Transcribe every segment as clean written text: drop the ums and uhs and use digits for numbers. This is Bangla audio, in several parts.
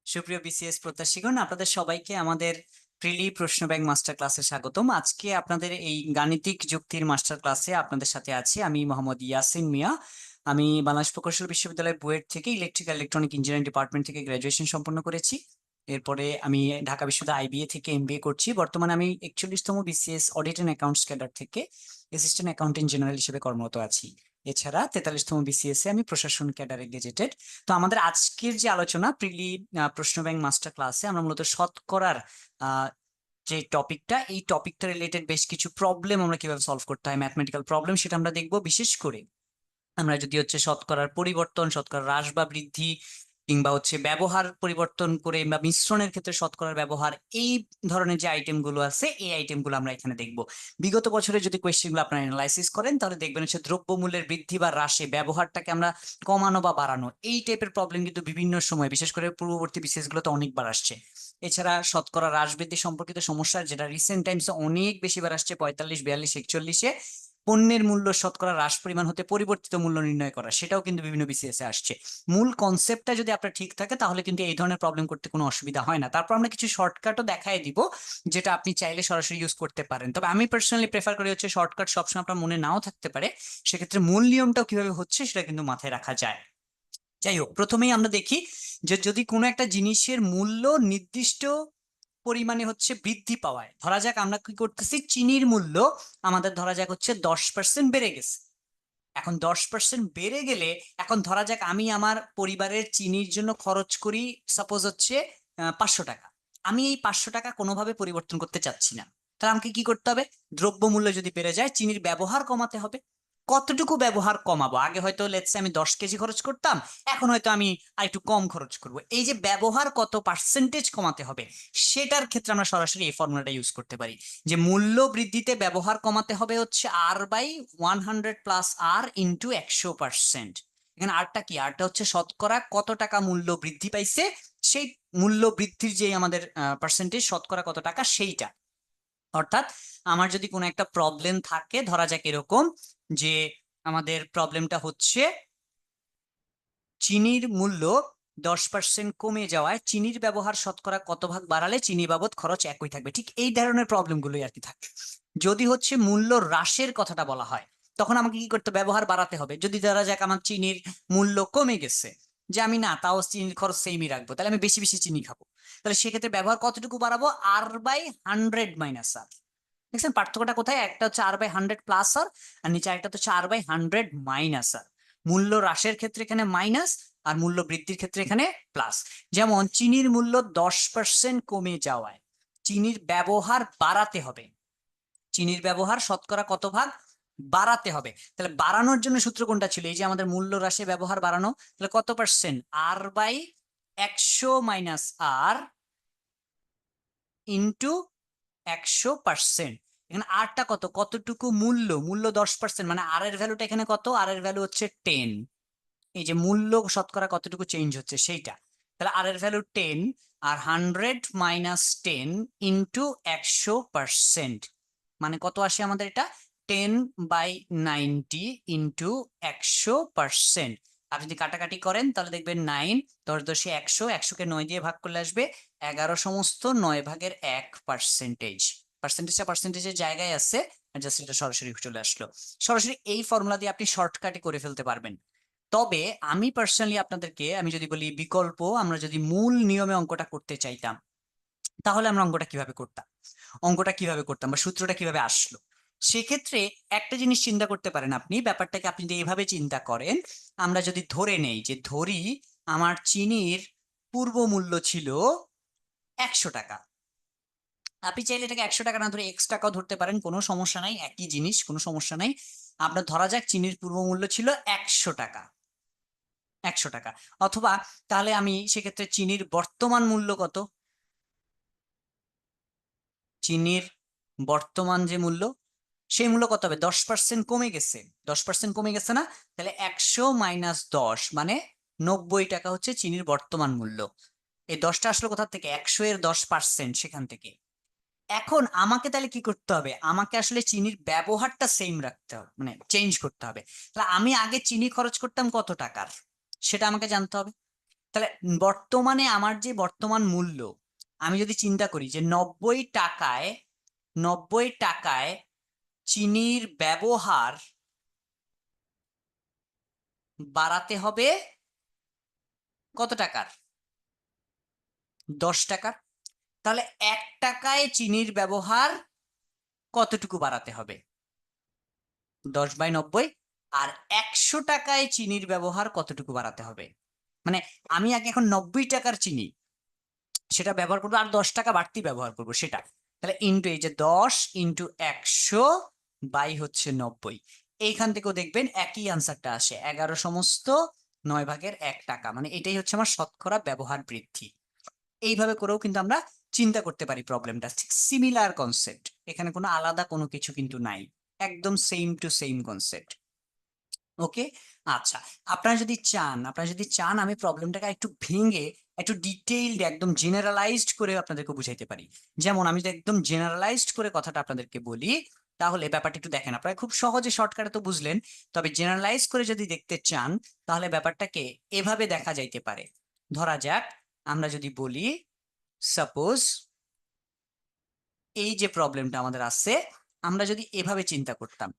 সুপ্রিয় বিসিএস প্রত্যাশীগণ, আপনাদের সবাইকে আমাদের প্রিলি প্রশ্ন ব্যাংক মাস্টার ক্লাসে স্বাগতম। আজকে আপনাদের এই গাণিতিক যুক্তির মাস্টার ক্লাসে আপনাদের সাথে আছি আমি মোহাম্মদ ইয়াসিন মিয়া। আমি বাংলাদেশ প্রকৌশল বিশ্ববিদ্যালয় বুয়েট থেকে ইলেকট্রিক্যাল ইলেকট্রনিক ইঞ্জিনিয়ারিং ডিপার্টমেন্ট থেকে গ্রাজুয়েশন সম্পন্ন করেছি। এরপরে আমি ঢাকা বিশ্ববিদ্যালয় আইবিএ থেকে এমবিএ করছি। বর্তমানে আমি 41তম BCS audit and accounts cadre থেকে অ্যাসিস্ট্যান্ট অ্যাকাউন্টেন্ট জেনারেল হিসেবে কর্মরত আছি। এছাড়া 43তম বিসিএস এ আমি প্রশাসন ক্যাডারে গেজেটেড। তো আমাদের আজকের যে আলোচনা প্রিলি প্রশ্ন ব্যাংক মাস্টার ক্লাসে আমরা মূলত শতকরার আহ, যে টপিকটা, এই টপিকটা রিলেটেড বেশ কিছু প্রবলেম আমরা কিভাবে সলভ করতে হয়, ম্যাথমেটিক্যাল প্রবলেম, সেটা আমরা দেখবো। বিশেষ করে আমরা যদি হচ্ছে শতকরার পরিবর্তন, শতকরা হ্রাস বা বৃদ্ধি, কিংবা হচ্ছে ব্যবহার পরিবর্তন করে বা মিশ্রণের ক্ষেত্রে শতকরার ব্যবহার, এই ধরনের যে আইটেম গুলো আছে এই আইটেম গুলো আমরা এখানে দেখবো। বিগত বছরে যদি কোয়েশ্চেন গুলো আপনারা অ্যানালাইসিস করেন তাহলে দেখবেন হচ্ছে দ্রব্যমূল্যের বৃদ্ধি বা হ্রাসে ব্যবহারটাকে আমরা কমানো বা বাড়ানো, এই টাইপের প্রবলেম কিন্তু বিভিন্ন সময় বিশেষ করে পূর্ববর্তী বিসিএস গুলোতে অনেকবার আসছে। এছাড়া শতকরা হ্রাস বৃদ্ধি সম্পর্কিত সমস্যা যেটা রিসেন্ট টাইমসে অনেক বেশিবার আসছে, 45, 42, 41-এ পণ্যের মূল্য শতকরা হ্রাস পরিমাণ হতে পরিবর্তিত মূল্য নির্ণয় করা, সেটাও কিন্তু বিভিন্ন বিসিএস এ আসছে। মূল কনসেপ্টটা যদি আপনার ঠিক থাকে তাহলে কিন্তু এই ধরনের প্রবলেম করতে কোনো অসুবিধা হয় না। তারপর আমরা কিছু শর্টকাটও দেখাই দিব যেটা আপনি চাইলে সরাসরি ইউজ করতে পারেন। তবে আমি পার্সোনালি প্রেফার করি হচ্ছে শর্টকাট সবসময় আপনার মনে নাও থাকতে পারে, সেক্ষেত্রে মূল নিয়মটাও কিভাবে হচ্ছে সেটা কিন্তু মাথায় রাখা যায়। যাই হোক, প্রথমেই আমরা দেখি যে যদি কোনো একটা জিনিসের মূল্য নির্দিষ্ট পরিমাণে হচ্ছে বৃদ্ধি পাওয়ায়, ধরা যাক আমরা কি করতেছি, চিনির মূল্য আমাদের ধরা যাক হচ্ছে 10% বেড়ে গেছে। এখন 10% বেড়ে গেলে, এখন ধরা যাক আমি আমার পরিবারের চিনির জন্য খরচ করি সাপোজ হচ্ছে 500 টাকা। আমি এই 500 টাকা কোনোভাবে পরিবর্তন করতে চাচ্ছি না। তাহলে আমাকে কি করতে হবে? দ্রব্যমূল্য যদি বেড়ে যায়, চিনির ব্যবহার কমাতে হবে। কতটুকু ব্যবহার কমাবো? আগে হয়তো লেটস সে আমি 10 কেজি খরচ করতাম, এখন হয়তো আমি আর একটু কম খরচ করব। এই যে ব্যবহার কত পার্সেন্টেজ কমাতে হবে, সেটার ক্ষেত্রে আমরা সরাসরি এই ফর্মুলাটা ইউজ করতে পারি যে মূল্য বৃদ্ধিতে ব্যবহার কমাতে হবে হচ্ছে R/100 + R × 100%। এখানে আরটা কি? আরটা হচ্ছে শতকরা কত টাকা মূল্য বৃদ্ধি পাইছে, সেই মূল্য বৃদ্ধির যে আমাদের পার্সেন্টেজ, শতকরা কত টাকা সেইটা। অর্থাৎ আমার যদি কোনো একটা প্রবলেম থাকে, ধরা যাক এরকম যে আমাদের প্রবলেমটা হচ্ছে চিনির মূল্য 10% কমে যাওয়ায় চিনির ব্যবহার শতকরা কত ভাগ বাড়ালে চিনি বাবদ খরচ একই থাকবে, ঠিক এই ধরনের প্রবলেমগুলোই আর কি থাকে। যদি হচ্ছে মূল্য হ্রাসের কথাটা বলা হয়, তখন আমাকে কি করতে? ব্যবহার বাড়াতে হবে। যদি ধরা যাক আমার চিনির মূল্য কমে গেছে, যে আমি না তাও চিনির খরচ সেমই রাখবো, তাহলে আমি বেশি বেশি চিনি খাবো, তাহলে সেক্ষেত্রে ব্যবহার কতটুকু বাড়াবো? R/100 - R। দেখছেন পার্থক্যটা কোথায়? একটা হচ্ছে R/100 + R, আর নিচে একটা হচ্ছে R/100 - R। মূল্য হ্রাসের ক্ষেত্রে এখানে মাইনাস, আর মূল্য বৃদ্ধির ক্ষেত্রে এখানে প্লাস। যেমন চিনির মূল্য 10% কমে যাওয়ায় চিনির ব্যবহার বাড়াতে হবে। চিনির ব্যবহার শতকরা কত ভাগ বাড়াতে হবে? তাহলে বাড়ানোর জন্য সূত্র কোনটা ছিল? এই যে আমাদের মূল্য হ্রাসে ব্যবহার বাড়ানো, তাহলে কত পার্সেন্ট? R/100 - R into 100%। এখানে আরটা কত? কতটুকু মূল্য? মূল্য 10%, মানে আর এর ভ্যালুটা এখানে কত? আর এর ভ্যালু হচ্ছে 10। এই যে মূল্য শতকরা কতটুকু চেঞ্জ হচ্ছে সেইটা, তাহলে আর এর ভ্যালু 10, আর 100 - 10 ইন্টু 100%, মানে কত আসে আমাদের এটা? 10/90 ইন্টু 100%। আপনি যদি কাটাকাটি করেন তাহলে দেখবেন 9, 10 10 100, 100-কে 9 দিয়ে ভাগ করলে আসবে 11 সমস্ত 9/1%। পার্সেন্টেজটা পার্সেন্টেজের জায়গায় আছে, জাস্ট এটা সরাসরি চলে আসলো। সরাসরি এই ফর্মুলা দিয়ে আপনি শর্টকাটে করে ফেলতে পারবেন। তবে আমি পার্সোনালি আপনাদেরকে আমি যদি বলি বিকল্প, আমরা যদি মূল নিয়মে অঙ্কটা করতে চাইতাম, তাহলে আমরা অঙ্কটা কিভাবে করতাম বা সূত্রটা কিভাবে আসলো? সেক্ষেত্রে একটা জিনিস চিন্তা করতে পারেন আপনি, ব্যাপারটাকে আপনি যদি এইভাবে চিন্তা করেন, আমরা যদি ধরে নেই যে ধরি আমার চিনির পূর্ব মূল্য ছিল 100 টাকা। আপনি চাইলে এটাকে 100 টাকা না ধরে এক্স টাকাও ধরতে পারেন, কোনো সমস্যা নাই, একই জিনিস, কোনো সমস্যা নাই। আপনার ধরা যাক চিনির পূর্ব মূল্য ছিল 100 টাকা। 100 টাকা। অথবা তাহলে আমি সেক্ষেত্রে চিনির বর্তমান মূল্য কত? চিনির বর্তমান যে মূল্য, সেই মূল্য কত হবে? 10% কমে গেছে, 10% কমে গেছে না? তাহলে 100 - 10 মানে 90 টাকা হচ্ছে চিনির বর্তমান মূল্য। এই 10টা আসলো কোথা থেকে? 100-এর 10%, সেখান থেকে। এখন আমাকে তাহলে কি করতে হবে? আমাকে আসলে চিনির ব্যবহারটা সেম রাখতে হবে, মানে চেঞ্জ করতে হবে। তাহলে আমি আগে চিনি খরচ করতাম কত টাকার, সেটা আমাকে জানতে হবে। তাহলে বর্তমানে আমার যে বর্তমান মূল্য, আমি যদি চিন্তা করি যে 90 টাকায় চিনির ব্যবহার বাড়াতে হবে কত টাকার? 10 টাকার। তাহলে 1 টাকায় চিনির ব্যবহার কতটুকু বাড়াতে হবে? 10/90। আর 100 টাকায় চিনির ব্যবহার কতটুকু বাড়াতে হবে? মানে আমি আগে এখন 90 টাকার চিনি সেটা ব্যবহার করবো, আর 10 টাকা বাড়তি ব্যবহার করবো সেটা। তাহলে ইন্টু এই যে 10 × 100/90। এইখান থেকেও দেখবেন একই আনসারটা আসে, 11/9 মানে এটাই হচ্ছে আমার শতকরা ব্যবহার বৃদ্ধি। এইভাবে করেও কিন্তু আমরা চিন্তা করতে পারি প্রবলেমটা। ঠিক সিমিলার কনসেপ্ট, এখানে কোনো আলাদা কোনো কিছু কিন্তু নাই, একদম সেম টু সেম কনসেপ্ট। ওকে, আচ্ছা, আপনারা যদি চান আমি প্রবলেমটাকে একটু ভেঙে একটু ডিটেইলড একদম জেনারেলাইজড করে আপনাদেরকে বুঝাইতে পারি। যেমন আমি যদি একদম জেনারেলাইজড করে কথাটা আপনাদেরকে বলি, তাহলে ব্যাপারটা একটু দেখেন। আপনারা খুব সহজে শর্টকাটে তো বুঝলেন, তবে জেনারেলাইজ করে যদি দেখতে চান তাহলে ব্যাপারটাকে এভাবে দেখা যাইতে পারে। ধরা যাক আমরা যদি বলি, সাপোজ এই যে প্রবলেমটা আমাদের আছে, আমরা যদি এভাবে চিন্তা করতাম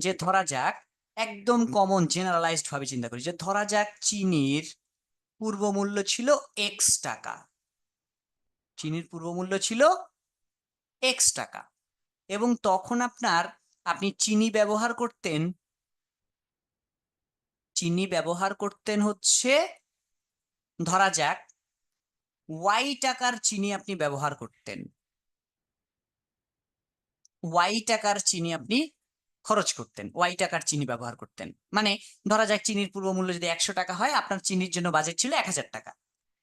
যে ধরা যাক, একদম কমন জেনারেলাইজড ভাবে চিন্তা করি যে ধরা যাক চিনির পূর্ব মূল্য ছিল এক্স টাকা, চিনির পূর্ব মূল্য ছিল এক্স টাকা, এবং তখন আপনি চিনি ব্যবহার করতেন হচ্ছে ধরা যাক ওয়াই টাকার চিনি আপনি ব্যবহার করতেন, ওয়াই টাকার চিনি আপনি খরচ করতেন, ওয়াই টাকার চিনি ব্যবহার করতেন। মানে ধরা যাক চিনির পূর্ব মূল্য যদি 100 টাকা হয়, আপনার চিনির জন্য বাজেট ছিল 1000 টাকা।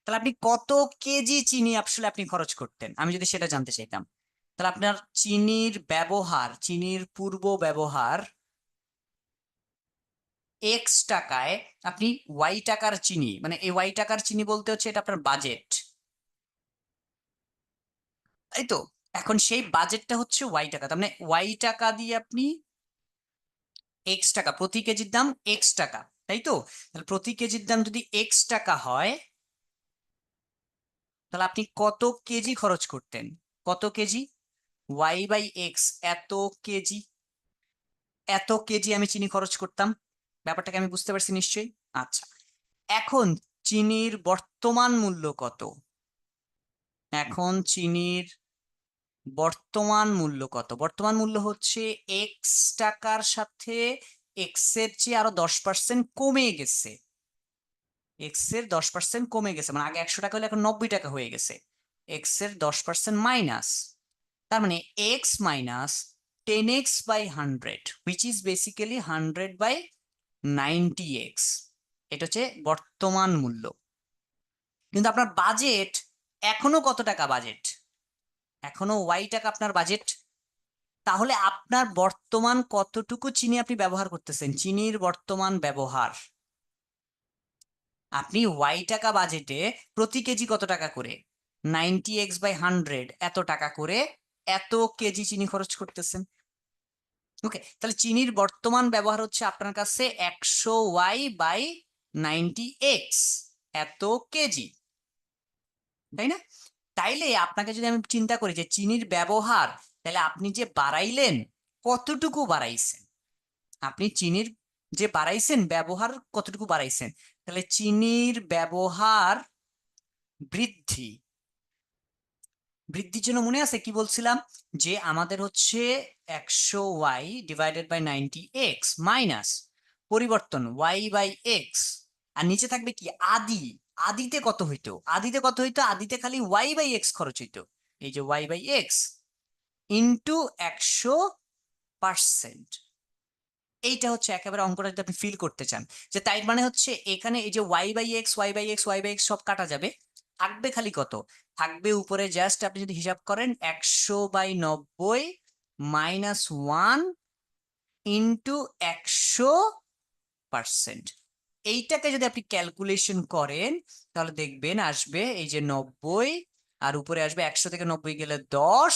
তাহলে আপনি কত কেজি চিনি আসলে আপনি খরচ করতেন, আমি যদি সেটা জানতে চাইতাম, তাহলে আপনার চিনির পূর্ব ব্যবহার এক্স টাকায় আপনি ওয়াই টাকার চিনি, মানে এই ওয়াই টাকার চিনি বলতে হচ্ছে এটা আপনার বাজেট, তাই তো? এখন সেই বাজেটটা হচ্ছে ওয়াই টাকা, তার মানে ওয়াই টাকা দিয়ে আপনি এক্স টাকা, প্রতি কেজির দাম এক্স টাকা, তাই তো? তাহলে প্রতি কেজির দাম যদি এক্স টাকা হয়, তাহলে আপনি কত কেজি খরচ করতেন? কত কেজি? y/x, এত কেজি, এত কেজি আমি চিনি খরচ করতাম। ব্যাপারটাকে আমি বুঝতে পারছি নিশ্চয়ই। আচ্ছা, এখন চিনির বর্তমান মূল্য কত? এখন চিনির বর্তমান মূল্য হচ্ছে এক্স টাকার সাথে এক্স এর চেয়ে আরো 10% কমে গেছে, এক্স এর 10% কমে গেছে, মানে আগে 100 টাকা হলে এখন 90 টাকা হয়ে গেছে। এক্স এর 10% মাইনাস, তার মানে x minus 10x/100, which is basically 100/90x। এটা হচ্ছে বর্তমান মূল্য। কিন্তু আপনার বাজেট এখনো কত টাকা? বাজেট এখনো ওয়াই টাকা আপনার বাজেট। তাহলে আপনার বর্তমান কতটুকু চিনি আপনি ব্যবহার করতেছেন? চিনির বর্তমান ব্যবহার, আপনি ওয়াই টাকা বাজেটে প্রতি কেজি কত টাকা করে? 90x/100, এত টাকা করে এত কেজি চিনি খরচ করতেছেন। ওকে, তাহলে চিনির বর্তমান ব্যবহার হচ্ছে আপনার কাছে 100y/90x, এত কেজি, তাই না? তাইলে আপনাকে যদি আমি চিন্তা করি যে চিনির ব্যবহার, তাহলে আপনি যে বাড়াইলেন, কতটুকু বাড়াইছেন? আপনি চিনির যে বাড়াইছেন, ব্যবহার কতটুকু বাড়াইছেন? তাহলে চিনির ব্যবহার বৃদ্ধি, বৃদ্ধির জন্য মনে আছে কি বলছিলাম? যে আমাদের হচ্ছে 100y/90x মাইনাস পরিবর্তন y/x, আর নিচে থাকবে কি? আদি। আদিতে কত হইতো? আদিতে খালি y/x খরচ হইতো, এই যে y/x ইন্টু 100%। এইটা হচ্ছে একেবারে অঙ্কটা যদি আপনি ফিল করতে চান, যে তাই মানে হচ্ছে এখানে এই যে y/x সব কাটা যাবে, থাকবে খালি কত? থাকবে উপরে জাস্ট আপনি যদি হিসাব করেন 100/90 মাইনাস 1 ইন্টু 100%। এইটাকে যদি আপনি ক্যালকুলেশন করেন তাহলে দেখবেন আসবে এই যে 90, আর উপরে আসবে 100 থেকে 90 গেলে 10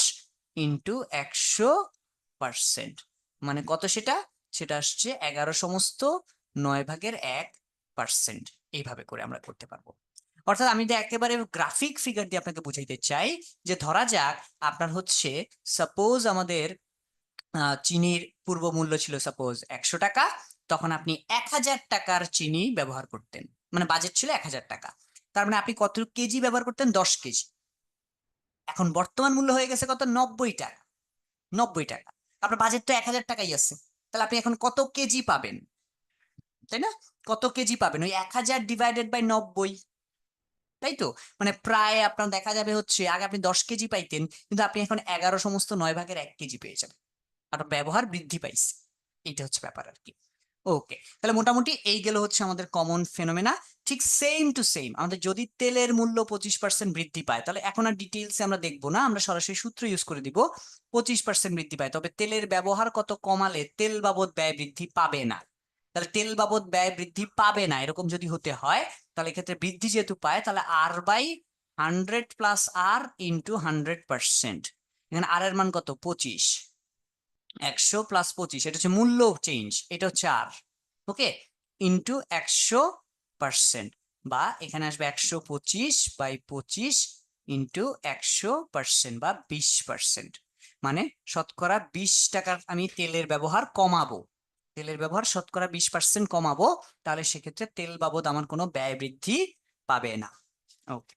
ইন্টু 100%, মানে কত সেটা? সেটা আসছে 11/9%। এইভাবে করে আমরা করতে পারবো। অর্থাৎ আমি যদি একেবারে গ্রাফিক ফিগার দিয়ে আপনাকে বুঝাইতে চাই, যে ধরা যাক আপনার হচ্ছে সাপোজ আমাদের চিনির পূর্ব মূল্য ছিল সাপোজ 100 টাকা, তখন আপনি 1000 টাকার চিনি ব্যবহার করতেন, মানে বাজেট ছিল 1000 টাকা, তার মানে আপনি কত কেজি ব্যবহার করতেন? 10 কেজি। এখন বর্তমান মূল্য হয়ে গেছে কত? 90 টাকা। 90 টাকা, আপনার বাজেট তো 1000 টাকাই আছে, তাহলে আপনি এখন কত কেজি পাবেন? তাই না? কত কেজি পাবেন? ওই 1000 ডিভাইডেড বাই 90, তাই তো? মানে প্রায় আপনার দেখা যাবে হচ্ছে আগে আপনি 10 কেজি পাইতেন, কিন্তু আপনি এখন 11 সমস্ত 9 ভাগের 1 কেজি পেয়ে যাবেন। আপনার ব্যবহার বৃদ্ধি পাইছে, এটা হচ্ছে ব্যাপার আর কি। ওকে, তাহলে মোটামুটি এই গেল হচ্ছে আমাদের কমন ফেনোমেনা। ঠিক সেম টু সেম আমাদের যদি তেলের মূল্য 25% বৃদ্ধি পায়, তাহলে এখন আর ডিটেইলসে আমরা দেখবো না, আমরা সরাসরি সূত্র ইউজ করে দিব। 25% বৃদ্ধি পায়, তবে তেলের ব্যবহার কত কমালে তেল বাবদ ব্যয় বৃদ্ধি পাবে না। তাহলে তেল বাবদ ব্যয় বৃদ্ধি পাবে না এরকম যদি হতে হয়, তাহলে এক্ষেত্রে বৃদ্ধি যেহেতু পায়, তাহলে R/100 প্লাস R ইন্টু 100%। এখানে আর এর মান কত? 25। 100 প্লাস 25, এটা হচ্ছে মূল্য চেঞ্জ, এটা হচ্ছে আর। ওকে, ইন্টু 100%, বা এখানে আসবে 125/25 ইন্টু 100% বা 20%। মানে শতকরা 20 টাকার আমি তেলের ব্যবহার কমাবো, তেলের ব্যবহার শতকরা 20% কমাবো, তাহলে সেক্ষেত্রে তেল বাবদ আমার কোনো ব্যয় বৃদ্ধি পাবে না। ওকে,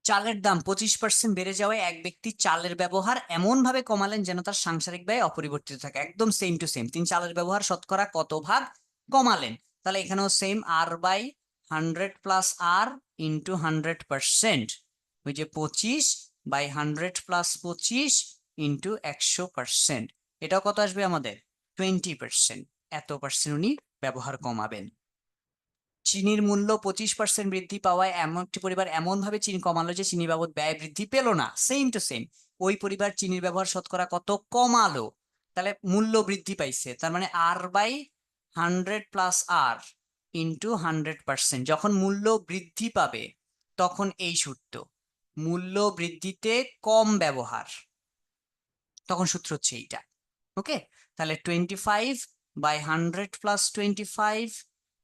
চালের দাম 25% বেড়ে যাওয়ায় এক ব্যক্তি চালের ব্যবহার এমন ভাবে কমালেন যেন তার সাংসারিক ব্যয় অপরিবর্তিত থাকে। একদম সেম টু সেম, তিনি চালের ব্যবহার শতকরা কত ভাগ কমালেন? তাহলে এখানেও same R/100 plus R into 100%, ওই যে 25/100 প্লাস 25 ইন্টু 100%, এটাও কত আসবে আমাদের? 20%। এত পার্সেন্ট উনি ব্যবহার কমাবেন। চিনির মূল্য 25% বৃদ্ধি পাওয়ায় এমন একটি পরিবার এমন ভাবে চিনি কমালো যে চিনি বাবদ ব্যয় বৃদ্ধি পেল না। সেম টু সেম, ওই পরিবার চিনির ব্যবহার শতকরা কত কমালো? তাহলে মূল্য বৃদ্ধি পাইছে, তার মানে R/100 প্লাস R ইন্টু 100%। যখন মূল্য বৃদ্ধি পাবে তখন এই সূত্র, মূল্য বৃদ্ধিতে কম ব্যবহার, তখন সূত্র হচ্ছে এইটা। ওকে, তাহলে 25/100 প্লাস 25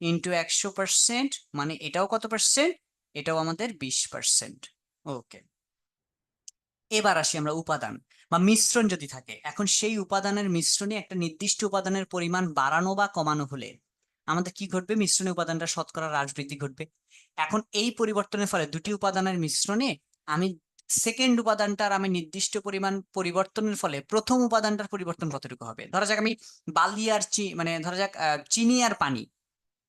ইন্টু 100%, মানে এটাও কত পার্সেন্ট? এটাও আমাদের 20%। ওকে, এবার আসি আমরা উপাদান বা মিশ্রণ যদি থাকে, এখন সেই উপাদানের মিশ্রণে একটা নির্দিষ্ট উপাদানের পরিমাণ বাড়ানো বা কমানো হলে আমাদের কি ঘটবে? মিশ্রণে উপাদানটা শতকরা হ্রাস বৃদ্ধি ঘটবে। এখন এই পরিবর্তনের ফলে দুটি উপাদানের মিশ্রণে আমি সেকেন্ড উপাদানটার আমি নির্দিষ্ট পরিমাণ পরিবর্তনের ফলে প্রথম উপাদানটার পরিবর্তন কতটুকু হবে? ধরা যাক আমি বালি আর মানে ধরা যাক চিনি আর পানি,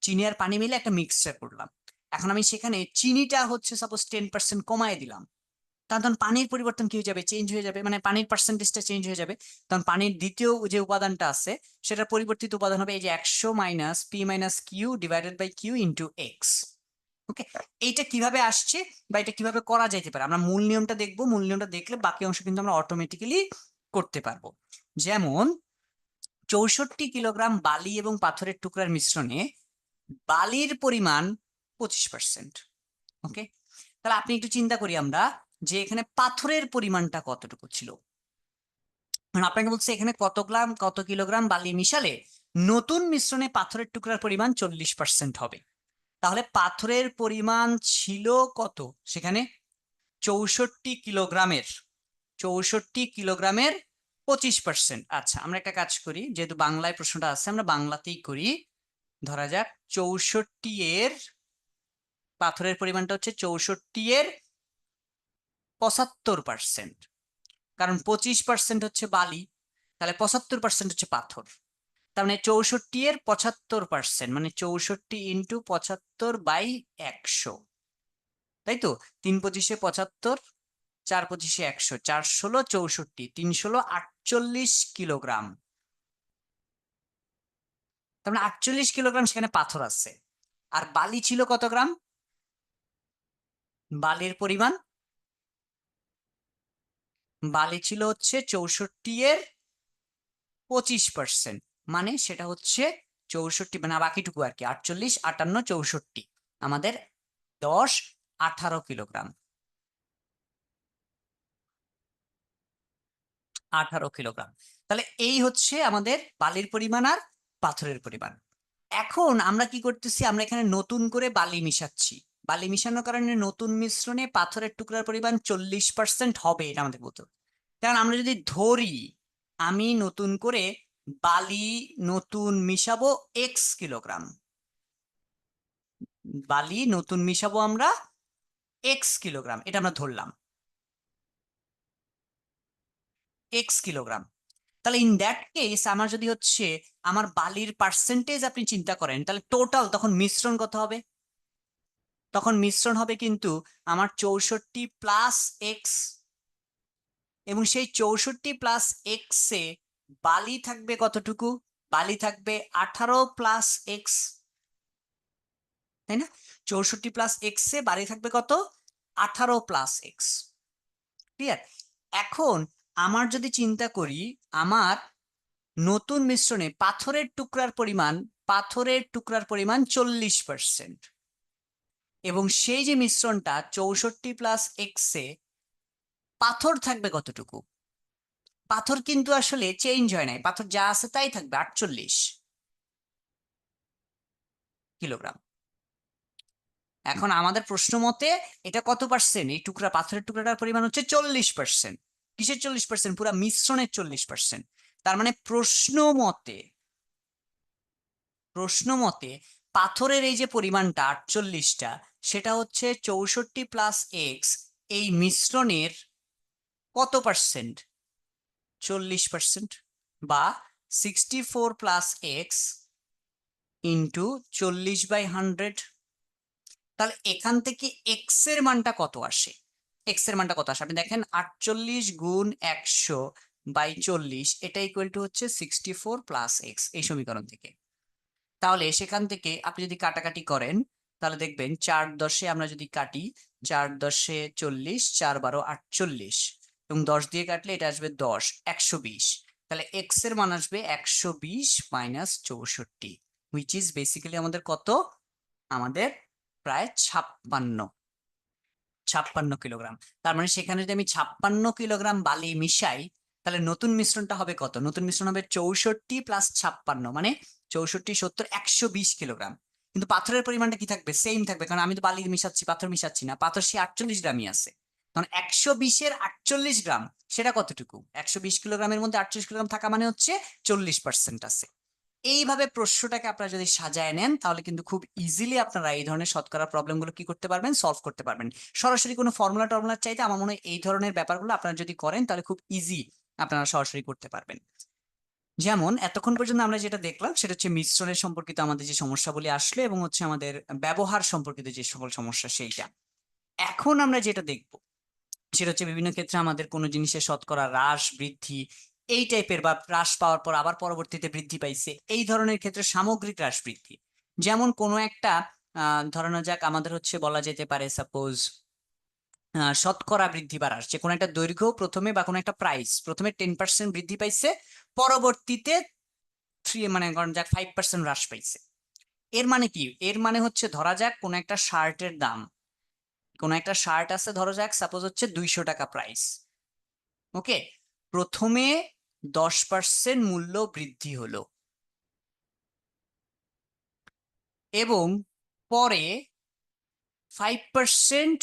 চিনি আর পানি মিলে একটা মিক্সচার করলাম। এখন আমি সেখানে চিনিটা হচ্ছে সাপোজ 10% কমায় দিলাম, তখন পানির পরিবর্তন কি হয়ে যাবে? চেঞ্জ হয়ে যাবে, মানে পানির পার্সেন্টেজটা চেঞ্জ হয়ে যাবে। তখন পানির দ্বিতীয় যে উপাদানটা আছে সেটা পরিবর্তিত উপাদান হবে এই যে 100 minus p minus q divided by q into x. Okay, এইটা কিভাবে আসছে বা এটা কিভাবে করা যেতে পারে আমরা মূল নিয়মটা দেখবো। মূল নিয়মটা দেখলে বাকি অংশ কিন্তু আমরা অটোমেটিক্যালি করতে পারবো। যেমন 64 কিলোগ্রাম বালি এবং পাথরের টুকরার মিশ্রণে বালির পরিমাণ 25%। ওকে, তাহলে আপনি একটু চিন্তা করি আমরা যে এখানে পাথরের পরিমাণটা কতটুকু ছিল। মানে আপনাকে বলছে এখানে কত কিলোগ্রাম বালি মিশালে নতুন মিশ্রণে পাথরের টুকরার পরিমাণ 40% হবে। তাহলে পাথরের পরিমাণ ছিল কত সেখানে? 64 কিলোগ্রামের, 64 কিলোগ্রামের 25%। আচ্ছা, আমরা একটা কাজ করি, যেহেতু বাংলায় প্রশ্নটা আছে আমরা বাংলাতেই করি। ধরা যাক 64 এর পাথরের পরিমাণটা হচ্ছে 64 এর 75%, কারণ 25% হচ্ছে বালি, তাহলে 75% হচ্ছে পাথর। তার মানে 64 এর 75%, মানে 64 ইন্টু 75/100, তাই তো? 3×25 75, 4×25 100, 4×16 64, 3×16 48 কিলোগ্রাম। তার মানে 48 কিলোগ্রাম সেখানে পাথর আছে। আর বালি ছিল কত গ্রাম? বালির পরিমাণ, বালি ছিল হচ্ছে 64 এর 25%, মানে সেটা হচ্ছে 64, মানে বাকিটুকু আর কি 48 58 64, আমাদের 10 18 কিলোগ্রাম। 18 কিলোগ্রাম। তাহলে এই হচ্ছে আমাদের বালির পরিমাণ আর পাথরের পরিমাণ। এখন আমরা কি করতেছি? আমরা এখানে নতুন করে বালি মিশাচ্ছি। বালি মিশানোর কারণে নতুন মিশ্রণে পাথরের টুকরার পরিমাণ 40% হবে, এটা আমাদের বলতে হবে। কারণ আমরা যদি ধরি আমি নতুন করে বালি নতুন মিশাবো এক্স কিলোগ্রাম, বালি নতুন মিশাবো আমরা এক্স কিলোগ্রাম, এটা আমরা ধরলাম এক্স কিলোগ্রাম। তাহলে ইন দ্যাট কেস আমার যদি হচ্ছে আমার বালির পার্সেন্টেজ আপনি চিন্তা করেন, তাহলে টোটাল তখন মিশ্রণ কত হবে? তখন মিশ্রণ হবে কিন্তু আমার 64 প্লাস এক্স, এবং সেই 64 প্লাস এক্স এ বালি থাকবে কতটুকু? বালি থাকবে 18 প্লাস এক্স, তাই না? 64 প্লাস এক্স এ বালি থাকবে কত? 18 প্লাস এক্স। ক্লিয়ার? এখন আমার যদি চিন্তা করি আমার নতুন মিশ্রণে পাথরের টুকরার পরিমাণ 40%, এবং সেই যে মিশ্রণটা 64 প্লাস এক্স এ পাথর থাকবে কতটুকু? পাথর কিন্তু আসলে চেঞ্জ হয় নাই, পাথর যা আছে তাই থাকবে 48 কিলোগ্রাম। এখন আমাদের প্রশ্ন মতে এটা কত পার্সেন্ট? এই পাথরের টুকরাটার পরিমাণ হচ্ছে 40%। কিসের 40%? পুরা মিশ্রণের 40%। তার মানে প্রশ্ন মতে পাথরের এই যে পরিমাণটা 48টা, সেটা হচ্ছে 64 প্লাস এক্স এই মিশ্রণের কত পার্সেন্ট? 40%, বা 64 প্লাস এক্স ইন্টু 40/100। তাহলে এখান থেকে এক্স এর মানটা কত আসে? এক্স এর মানটা কত আসে আপনি দেখেন, 48 গুণ 100/40, এটা ইকুয়াল টু হচ্ছে 64 প্লাস এক্স, এই সমীকরণ থেকে। তাহলে সেখান থেকে আপনি যদি কাটাকাটি করেন তাহলে দেখবেন 4 10-এ আমরা যদি কাটি, 4 10-এ 40, 4 12 48, এবং 10 দিয়ে কাটলে এটা আসবে 10, 120। তাহলে এক্স এর মান আসবে 120 মাইনাস 64, হুইচ ইজ বেসিক্যালি আমাদের কত? আমাদের প্রায় 56 কিলোগ্রাম। তার মানে সেখানে যদি আমি 56 কিলোগ্রাম বালি মিশাই, তাহলে নতুন মিশ্রণটা হবে কত? নতুন মিশ্রণ হবে 64 প্লাস 56, মানে 64 70 120 কিলোগ্রাম। কিন্তু পাথরের পরিমাণটা কি থাকবে? সেম থাকবে, কারণ আমি তো বালি মিশাচ্ছি, পাথর মিশাচ্ছি না। পাথর সে 48 গ্রামই আছে। তখন 120-এর 48 গ্রাম সেটা কতটুকু? 120 কিলোগ্রামের মধ্যে 48 কিলোগ্রাম থাকা মানে হচ্ছে 40% আছে। এইভাবে প্রশ্নটাকে আপনারা যদি সাজায় নেন তাহলে কিন্তু খুব ইজিলি আপনারা এই ধরনের শতকরা প্রবলেমগুলো কি করতে পারবেন? সলভ করতে পারবেন। সরাসরি কোনো ফর্মুলা চাইতে আমার মনে হয় এই ধরনের ব্যাপারগুলো আপনারা যদি করেন তাহলে খুব ইজি আপনারা সরাসরি করতে পারবেন। যেমন এতক্ষণ পর্যন্ত আমরা যেটা দেখলাম সেটা হচ্ছে মিশ্রণের সম্পর্কিত আমাদের যে সমস্যাগুলি আসলো, এবং হচ্ছে আমাদের ব্যবহার সম্পর্কিত যে সকল সমস্যা সেইটা। এখন আমরা যেটা দেখবো সেটা হচ্ছে বিভিন্ন ক্ষেত্রে আমাদের কোনো জিনিসের শতকরা হ্রাস বৃদ্ধি এই টাইপের, বা হ্রাস পাওয়ার পর আবার পরবর্তীতে বৃদ্ধি পাইছে, এই ধরনের ক্ষেত্রে সামগ্রিক হ্রাস বৃদ্ধি। যেমন কোনো একটা ধরানো যাক আমাদের হচ্ছে বলা যেতে পারে সাপোজ শতকরা বৃদ্ধি বা হ্রাস, যে কোনো একটা দৈর্ঘ্য প্রথমে বা কোনো একটা প্রাইস প্রথমে 10% বৃদ্ধি পাইছে, পরবর্তীতে মানে ধরেন যাক 5% হ্রাস পাইছে। এর মানে কি? এর মানে হচ্ছে ধরা যাক কোনো একটা শার্টের দাম, কোনো একটা শার্ট আছে ধরা যাক সাপোজ হচ্ছে 200 টাকা প্রাইস। ওকে, প্রথমে 10% মূল্য বৃদ্ধি হলো, এবং পরে 5%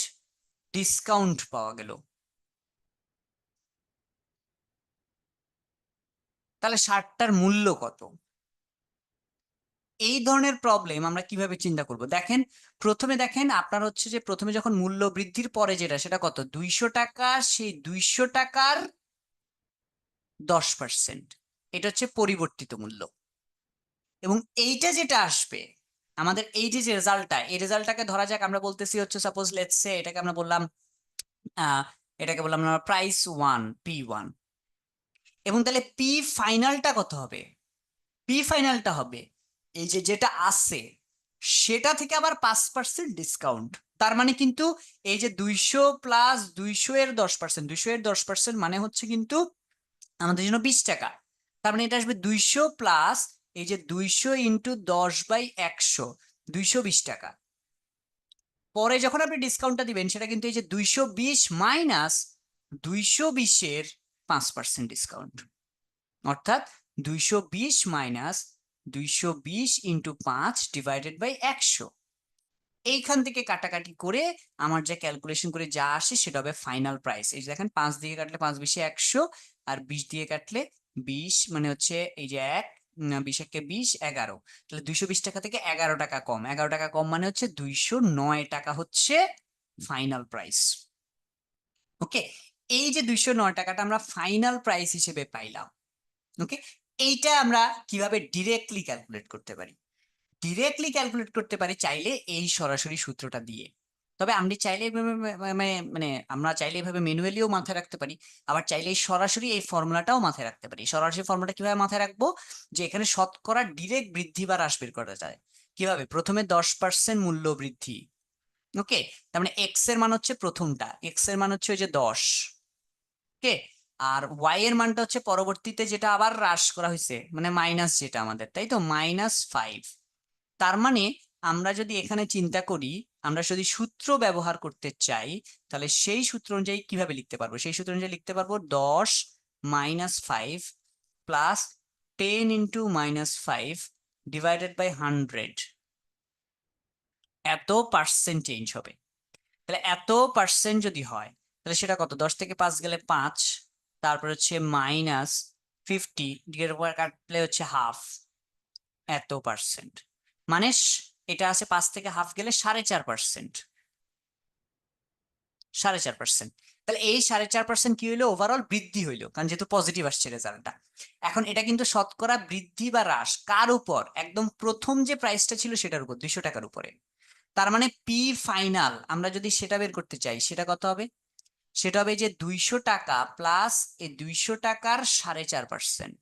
ডিসকাউন্ট পাওয়া গেল। তাহলে শার্টটার মূল্য কত? এই ধরনের প্রবলেম আমরা কিভাবে চিন্তা করব? দেখেন, প্রথমে দেখেন আপনার হচ্ছে যে প্রথমে যখন মূল্য বৃদ্ধির পরে যেটা, সেটা কত? 200 টাকা, সেই 200 টাকার 10%, এটা হচ্ছে পরিবর্তিত মূল্য। এবং এইটা যেটা আসবে আমাদের এই যে যে রেজাল্টটা, এই রেজাল্টটাকে ধরা যাক আমরা বলতেছি হচ্ছে সাপোজ লেটস সে এটাকে আমরা বললাম আহ এটাকে বললাম আমরা প্রাইস 1, P1। এবং তাহলে পি ফাইনালটা কত হবে? পি ফাইনালটা হবে এই যে যেটা আছে সেটা থেকে আবার 5% ডিসকাউন্ট। তার মানে কিন্তু এই যে 200 প্লাস 200 এর 10%, 200 এর 10% মানে হচ্ছে কিন্তু আমাদের জন্য 20 টাকা। তার মানে এটা আসবে 200 প্লাস এই যে 200 ইন্টু 10/100, 220 টাকা। পরে যখন আপনি ডিসকাউন্টটা দিবেন সেটা কিন্তু এই যে 220 মাইনাস 220-এর 5% ডিসকাউন্ট, অর্থাৎ 220 মাইনাস 220 ইন্টু 5 ডিভাইডেড বাই 100। এইখান থেকে কাটাকাটি করে আমার যে ক্যালকুলেশন করে যা আসে সেটা হবে ফাইনাল প্রাইস। এই যে দেখেন 5 দিয়ে কাটলে 5 20 100, আর 20 দিয়ে কাটলে 20, মানে হচ্ছে এই যে 1 20 একে 20 11, তাহলে 220 টাকা থেকে 11 টাকা কম, 11 টাকা কম মানে হচ্ছে 209 টাকা হচ্ছে ফাইনাল প্রাইস। ওকে, এই যে 209 টাকাটা আমরা ফাইনাল প্রাইস হিসেবে পাইলাম। ওকে, এইটা আমরা কিভাবে ডিরেক্টলি ক্যালকুলেট করতে পারি? ডিরেক্টলি ক্যালকুলেট করতে পারি চাইলে এই সরাসরি সূত্রটা দিয়ে। তবে আমরা চাইলে মানে আমরা চাইলে এভাবে ম্যানুয়ালিও মাথায় রাখতে পারি, আবার চাইলে সরাসরি এই ফর্মুলাটাও মাথায় রাখতে পারি। সরাসরি ফর্মুলাটা কিভাবে মাথায় রাখবো? যে এখানে শতকরা ডিরেক্ট বৃদ্ধি বা হ্রাস বের করা যায় কিভাবে? প্রথমে 10% মূল্য বৃদ্ধি। ওকে, তার মানে এক্স এর মান হচ্ছে প্রথমটা, এক্স এর মান হচ্ছে ওই যে 10। ওকে, আর ওয়াই এর মানটা হচ্ছে পরবর্তীতে যেটা আবার হ্রাস করা হয়েছে, মানে মাইনাস যেটা আমাদের, তাই তো, -5। তার মানে আমরা যদি এখানে চিন্তা করি, আমরা যদি সূত্র ব্যবহার করতে চাই, তাহলে সেই সূত্র অনুযায়ী কিভাবে লিখতে পারবো? সেই সূত্র অনুযায়ী লিখতে পারবো 10 - 5 প্লাস 10 ইন্টু -5 ডিভাইডেড বাই 100, এত পার্সেন্ট চেঞ্জ হবে। তাহলে এত পার্সেন্ট যদি হয়, তাহলে সেটা কত? 10 থেকে 5 গেলে 5, তারপর হচ্ছে -50 ডিভাইডেড বাই কাটলে হচ্ছে হাফ, এত পার্সেন্ট। মানে এটা আছে 5 থেকে হাফ গেলে 4.5%, 4.5%। তাহলে এই 4.5% কি হইলো? ওভারঅল বৃদ্ধি হইলো, কারণ যেহেতু পজিটিভ আসছে রেজাল্টটা। এখন এটা কিন্তু শতকরা বৃদ্ধি বা হ্রাস কার উপর? একদম প্রথম যে প্রাইসটা ছিল সেটার উপর, 200 টাকার উপরে। তার মানে পি ফাইনাল আমরা যদি সেটা বের করতে চাই, সেটা কত হবে? সেটা হবে যে 200 টাকা প্লাস এই 200 টাকার 4.5%।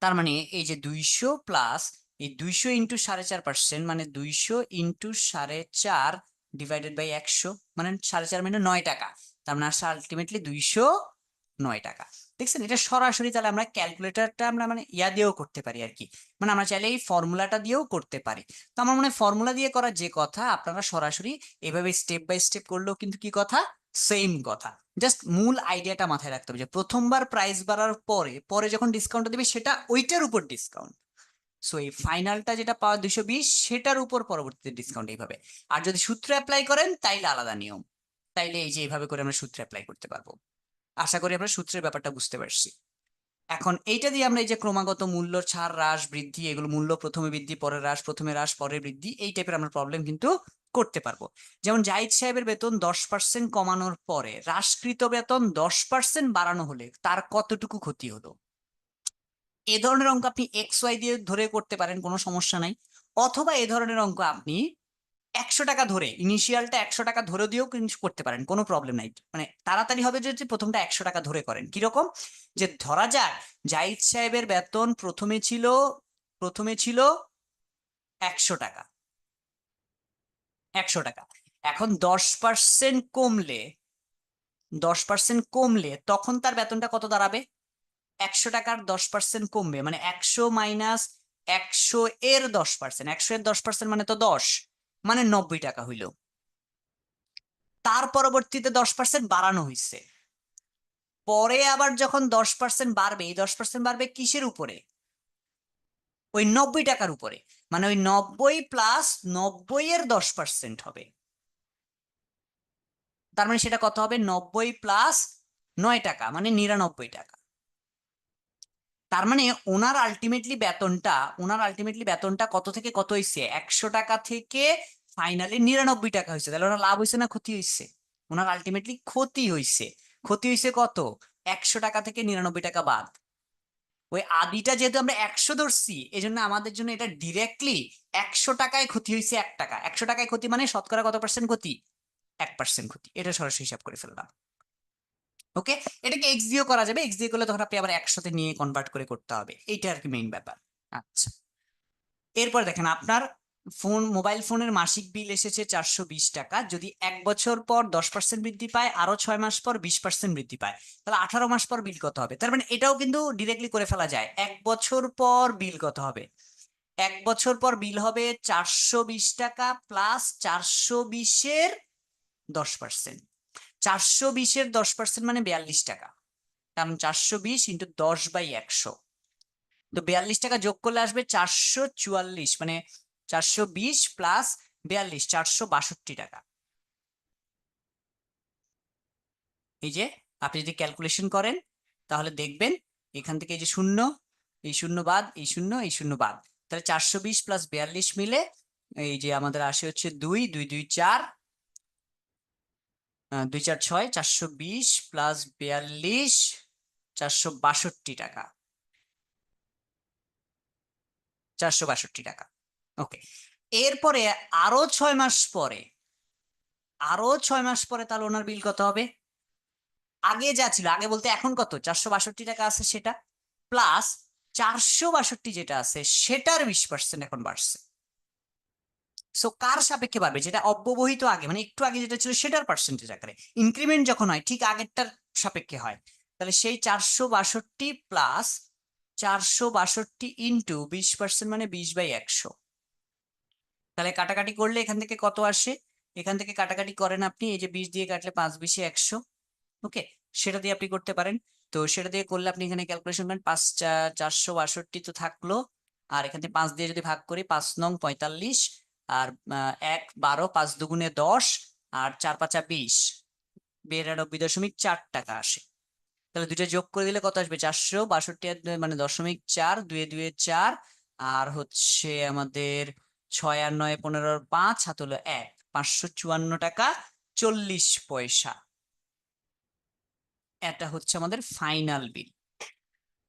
তার মানে এই যে 200 প্লাস এই 200 ইন্টু 4.5%, মানে 200 ইন্টু 4.5 ডিভাইডেড বাই 100, মানে 4.5 মানে 9 টাকা। তার মানে আসলে আলটিমেটলি 209 টাকা। দেখছেন, এটা সরাসরি তাহলে আমরা ক্যালকুলেটরটা আমরা মানে ইয়া দিয়েও করতে পারি আর কি, মানে আমরা চাইলে এই ফর্মুলাটা দিয়েও করতে পারি। তো আমার মনে হয় ফর্মুলা দিয়ে করার যে কথা, আপনারা সরাসরি এভাবে স্টেপ বাই স্টেপ করলেও কিন্তু কি কথা, সেম কথা। জাস্ট মূল আইডিয়াটা মাথায় রাখতে হবে যে প্রথমবার প্রাইস বাড়ার পরে পরে যখন ডিসকাউন্টটা দিবে সেটা ওইটার উপর ডিসকাউন্ট। সো এই ফাইনালটা যেটা পাওয়া 220, সেটার উপর পরবর্তীতে ডিসকাউন্ট এইভাবে। আর যদি সূত্র অ্যাপ্লাই করেন তাইলে আলাদা নিয়ম। তাইলে এই যে এইভাবে করে আমরা সূত্র অ্যাপ্লাই করতে পারবো। আশা করি আমরা সূত্রের ব্যাপারটা বুঝতে পারছি। এখন এইটা দিয়ে আমরা এই যে ক্রমাগত মূল্য ছাড় হ্রাস বৃদ্ধি, এগুলো মূল্য প্রথমে বৃদ্ধি পরে হ্রাস, প্রথমে হ্রাস পরে বৃদ্ধি, এই টাইপের আমরা প্রবলেম কিন্তু করতে পারবো। যেমন জাহিদ সাহেবের বেতন 10% কমানোর পরে হ্রাসকৃত বেতন 10% বাড়ানো হলে তার কতটুকু ক্ষতি হলো? এ ধরনের অঙ্ক আপনি এক্স ওয়াই দিয়ে ধরে করতে পারেন, কোনো সমস্যা নাই। অথবা এ ধরনের অঙ্ক আপনি 100 টাকা ধরে, ইনিশিয়ালটা 100 টাকা ধরে দিয়েও কিন্তু করতে পারেন, কোনো প্রবলেম নাই। মানে তাড়াতাড়ি হবে যদি প্রথমটা 100 টাকা ধরে করেন। কিরকম? যে ধরা যাক জাহিদ সাহেবের বেতন প্রথমে ছিল 100 টাকা, 100 টাকা। এখন 10% কমলে তখন তার বেতনটা কত দাঁড়াবে? 100 টাকার 10% কমবে, মানে 100 মাইনাস 100 এর 10%, 100 এর 10% মানে তো 10, মানে 90 টাকা হইল। তার পরবর্তীতে 10% বাড়ানো হয়েছে, পরে আবার যখন 10% বাড়বে, এই 10% বাড়বে কিসের উপরে? ওই 90 টাকার উপরে, মানে ওই 90 প্লাস 90 এর 10% হবে। তার মানে সেটা কত হবে? 90 প্লাস 9 টাকা, মানে 99 টাকা। তার মানে ওনার আলটিমেটলি বেতনটা কত থেকে কত হয়েছে? 100 টাকা থেকে ফাইনালি 99 টাকা হয়েছে। তাহলে ওনার লাভ হয়েছে না ক্ষতি হয়েছে? ওনার আলটিমেটলি ক্ষতি হয়েছে। ক্ষতি হয়েছে কত? 100 টাকা থেকে 99 টাকা বাদ। ওই আদিটা যেহেতু আমরা 100 ধরছি, এই জন্য আমাদের জন্য এটা ডিরেক্টলি 100 টাকায় ক্ষতি হয়েছে 1 টাকা। 100 টাকায় ক্ষতি মানে শতকরা কত পার্সেন্ট ক্ষতি? 1% ক্ষতি। এটা সরাসরি হিসাব করে ফেললাম। ওকে, এটাকে এক্স দিয়েও করা যাবে, এক্স দিয়ে করলে তখন আপনি আবার 100 তে নিয়ে কনভার্ট করে করতে হবে, এইটা আর কি মেইন ব্যাপার। আচ্ছা, এরপর দেখেন আপনার মোবাইল ফোনের মাসিক বিল এসেছে 420 টাকা, যদি 1 বছর পর 10% বৃদ্ধি পায়, আরো 6 মাস পর 20% বৃদ্ধি পায়, তাহলে 18 মাস পর বিল কত হবে? তার মানে এটাও কিন্তু ডিরেক্টলি করে ফেলা যায়। 1 বছর পর বিল কত হবে? 1 বছর পর বিল হবে 420 টাকা প্লাস 420-এর 10%। 420-এর 10% মানে 42 টাকা, কারণ 420 ইন্টু 10/100, তো 42 টাকা যোগ করলে আসবে 444, মানে 420 প্লাস 42 462 টাকা। এই যে আপনি যদি ক্যালকুলেশন করেন তাহলে দেখবেন এখান থেকে এই যে শূন্য, এই শূন্য বাদ, এই শূন্য, এই শূন্য বাদ, তাহলে 420 প্লাস 42 মিলে এই যে আমাদের আসে হচ্ছে 2 2 2 4 2 4 6 420 প্লাস 42 462 টাকা, 462 টাকা। ওকে, এরপরে আরো 6 মাস পরে, আরো 6 মাস পরে তাহলে ওনার বিল কত হবে? আগে যা ছিল, আগে বলতে এখন কত 462 টাকা আছে সেটা, প্লাস 462 যেটা আছে সেটার 20% এখন বাড়ছে। সো কার সাপেক্ষে বাড়বে? যেটা অব্যবহিত আগে, মানে একটু আগে যেটা ছিল সেটার পার্সেন্টেজ আকারে। ইনক্রিমেন্ট যখন হয় ঠিক আগেরটার সাপেক্ষে হয়। তাহলে সেই 462 প্লাস 462 ইন্টু 20% মানে 20/100। তাহলে কাটাকাটি করলে এখান থেকে কত আসে? এখান থেকে কাটাকাটি করেন আপনি, এই যে 20 দিয়ে কাটলে 5 20 100। ওকে, সেটা দিয়ে আপনি করতে পারেন। তো সেটা দিয়ে করলে আপনি এখানে ক্যালকুলেশন করেন, 462 তো থাকলো, আর এখান থেকে 5 দিয়ে যদি ভাগ করি, 5 নং 45, আর 1 12, 5 দুগুণে 10, আর 4 5 20, 92.4 টাকা আসে। তাহলে দুইটা যোগ করে দিলে কত আসবে? 462 আর মানে 0.4, 2 2 4, আর হচ্ছে আমাদের 6 আর 9 15 আর 5, হাত হলো 1, 554 টাকা 40 পয়সা। এটা হচ্ছে আমাদের ফাইনাল বিল।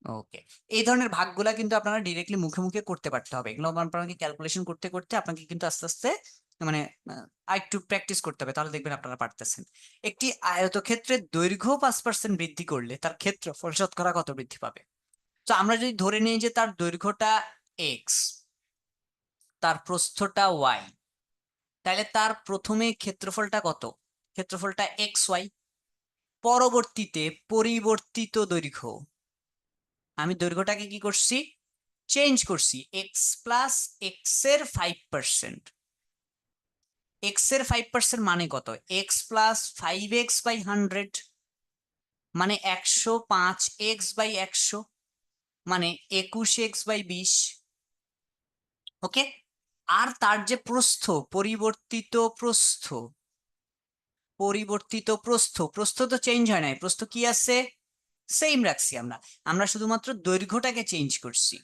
ওকে, এই ধরনের ভাগগুলা কিন্তু আপনারা ডিরেক্টলি মুখে মুখে করতে পারতে হবে। এগুলো আপনাকে ক্যালকুলেশন করতে করতে আপনাকে কিন্তু আস্তে আস্তে মানে একটু প্র্যাকটিস করতে হবে, তাহলে দেখবেন আপনারা পারতেছেন। একটি আয়তক্ষেত্রের দৈর্ঘ্য 5% বৃদ্ধি করলে তার ক্ষেত্রফল শতকরা কত বৃদ্ধি পাবে? তো আমরা যদি ধরে নিই যে তার দৈর্ঘ্যটা এক্স, তার প্রস্থটা ওয়াই, তাহলে তার প্রথমে ক্ষেত্রফলটা কত? ক্ষেত্রফলটা এক্স ওয়াই। পরবর্তীতে পরিবর্তিত দৈর্ঘ্য, আমি দৈর্ঘ্যটাকে কি করছি? চেঞ্জ করছি, এক্স প্লাস এক্স এর 5%। এক্স এর 5% মানে কত? এক্স প্লাস 5x/100 মানে 105x/100 মানে 21x/20। ওকে, আর তার যে প্রস্থ, পরিবর্তিত প্রস্থ, পরিবর্তিত প্রস্থ, প্রস্থ তো চেঞ্জ হয় নাই, প্রস্থ কি আছে? সেম রাখছি আমরা, আমরা শুধুমাত্র দৈর্ঘ্যটাকে চেঞ্জ করছি,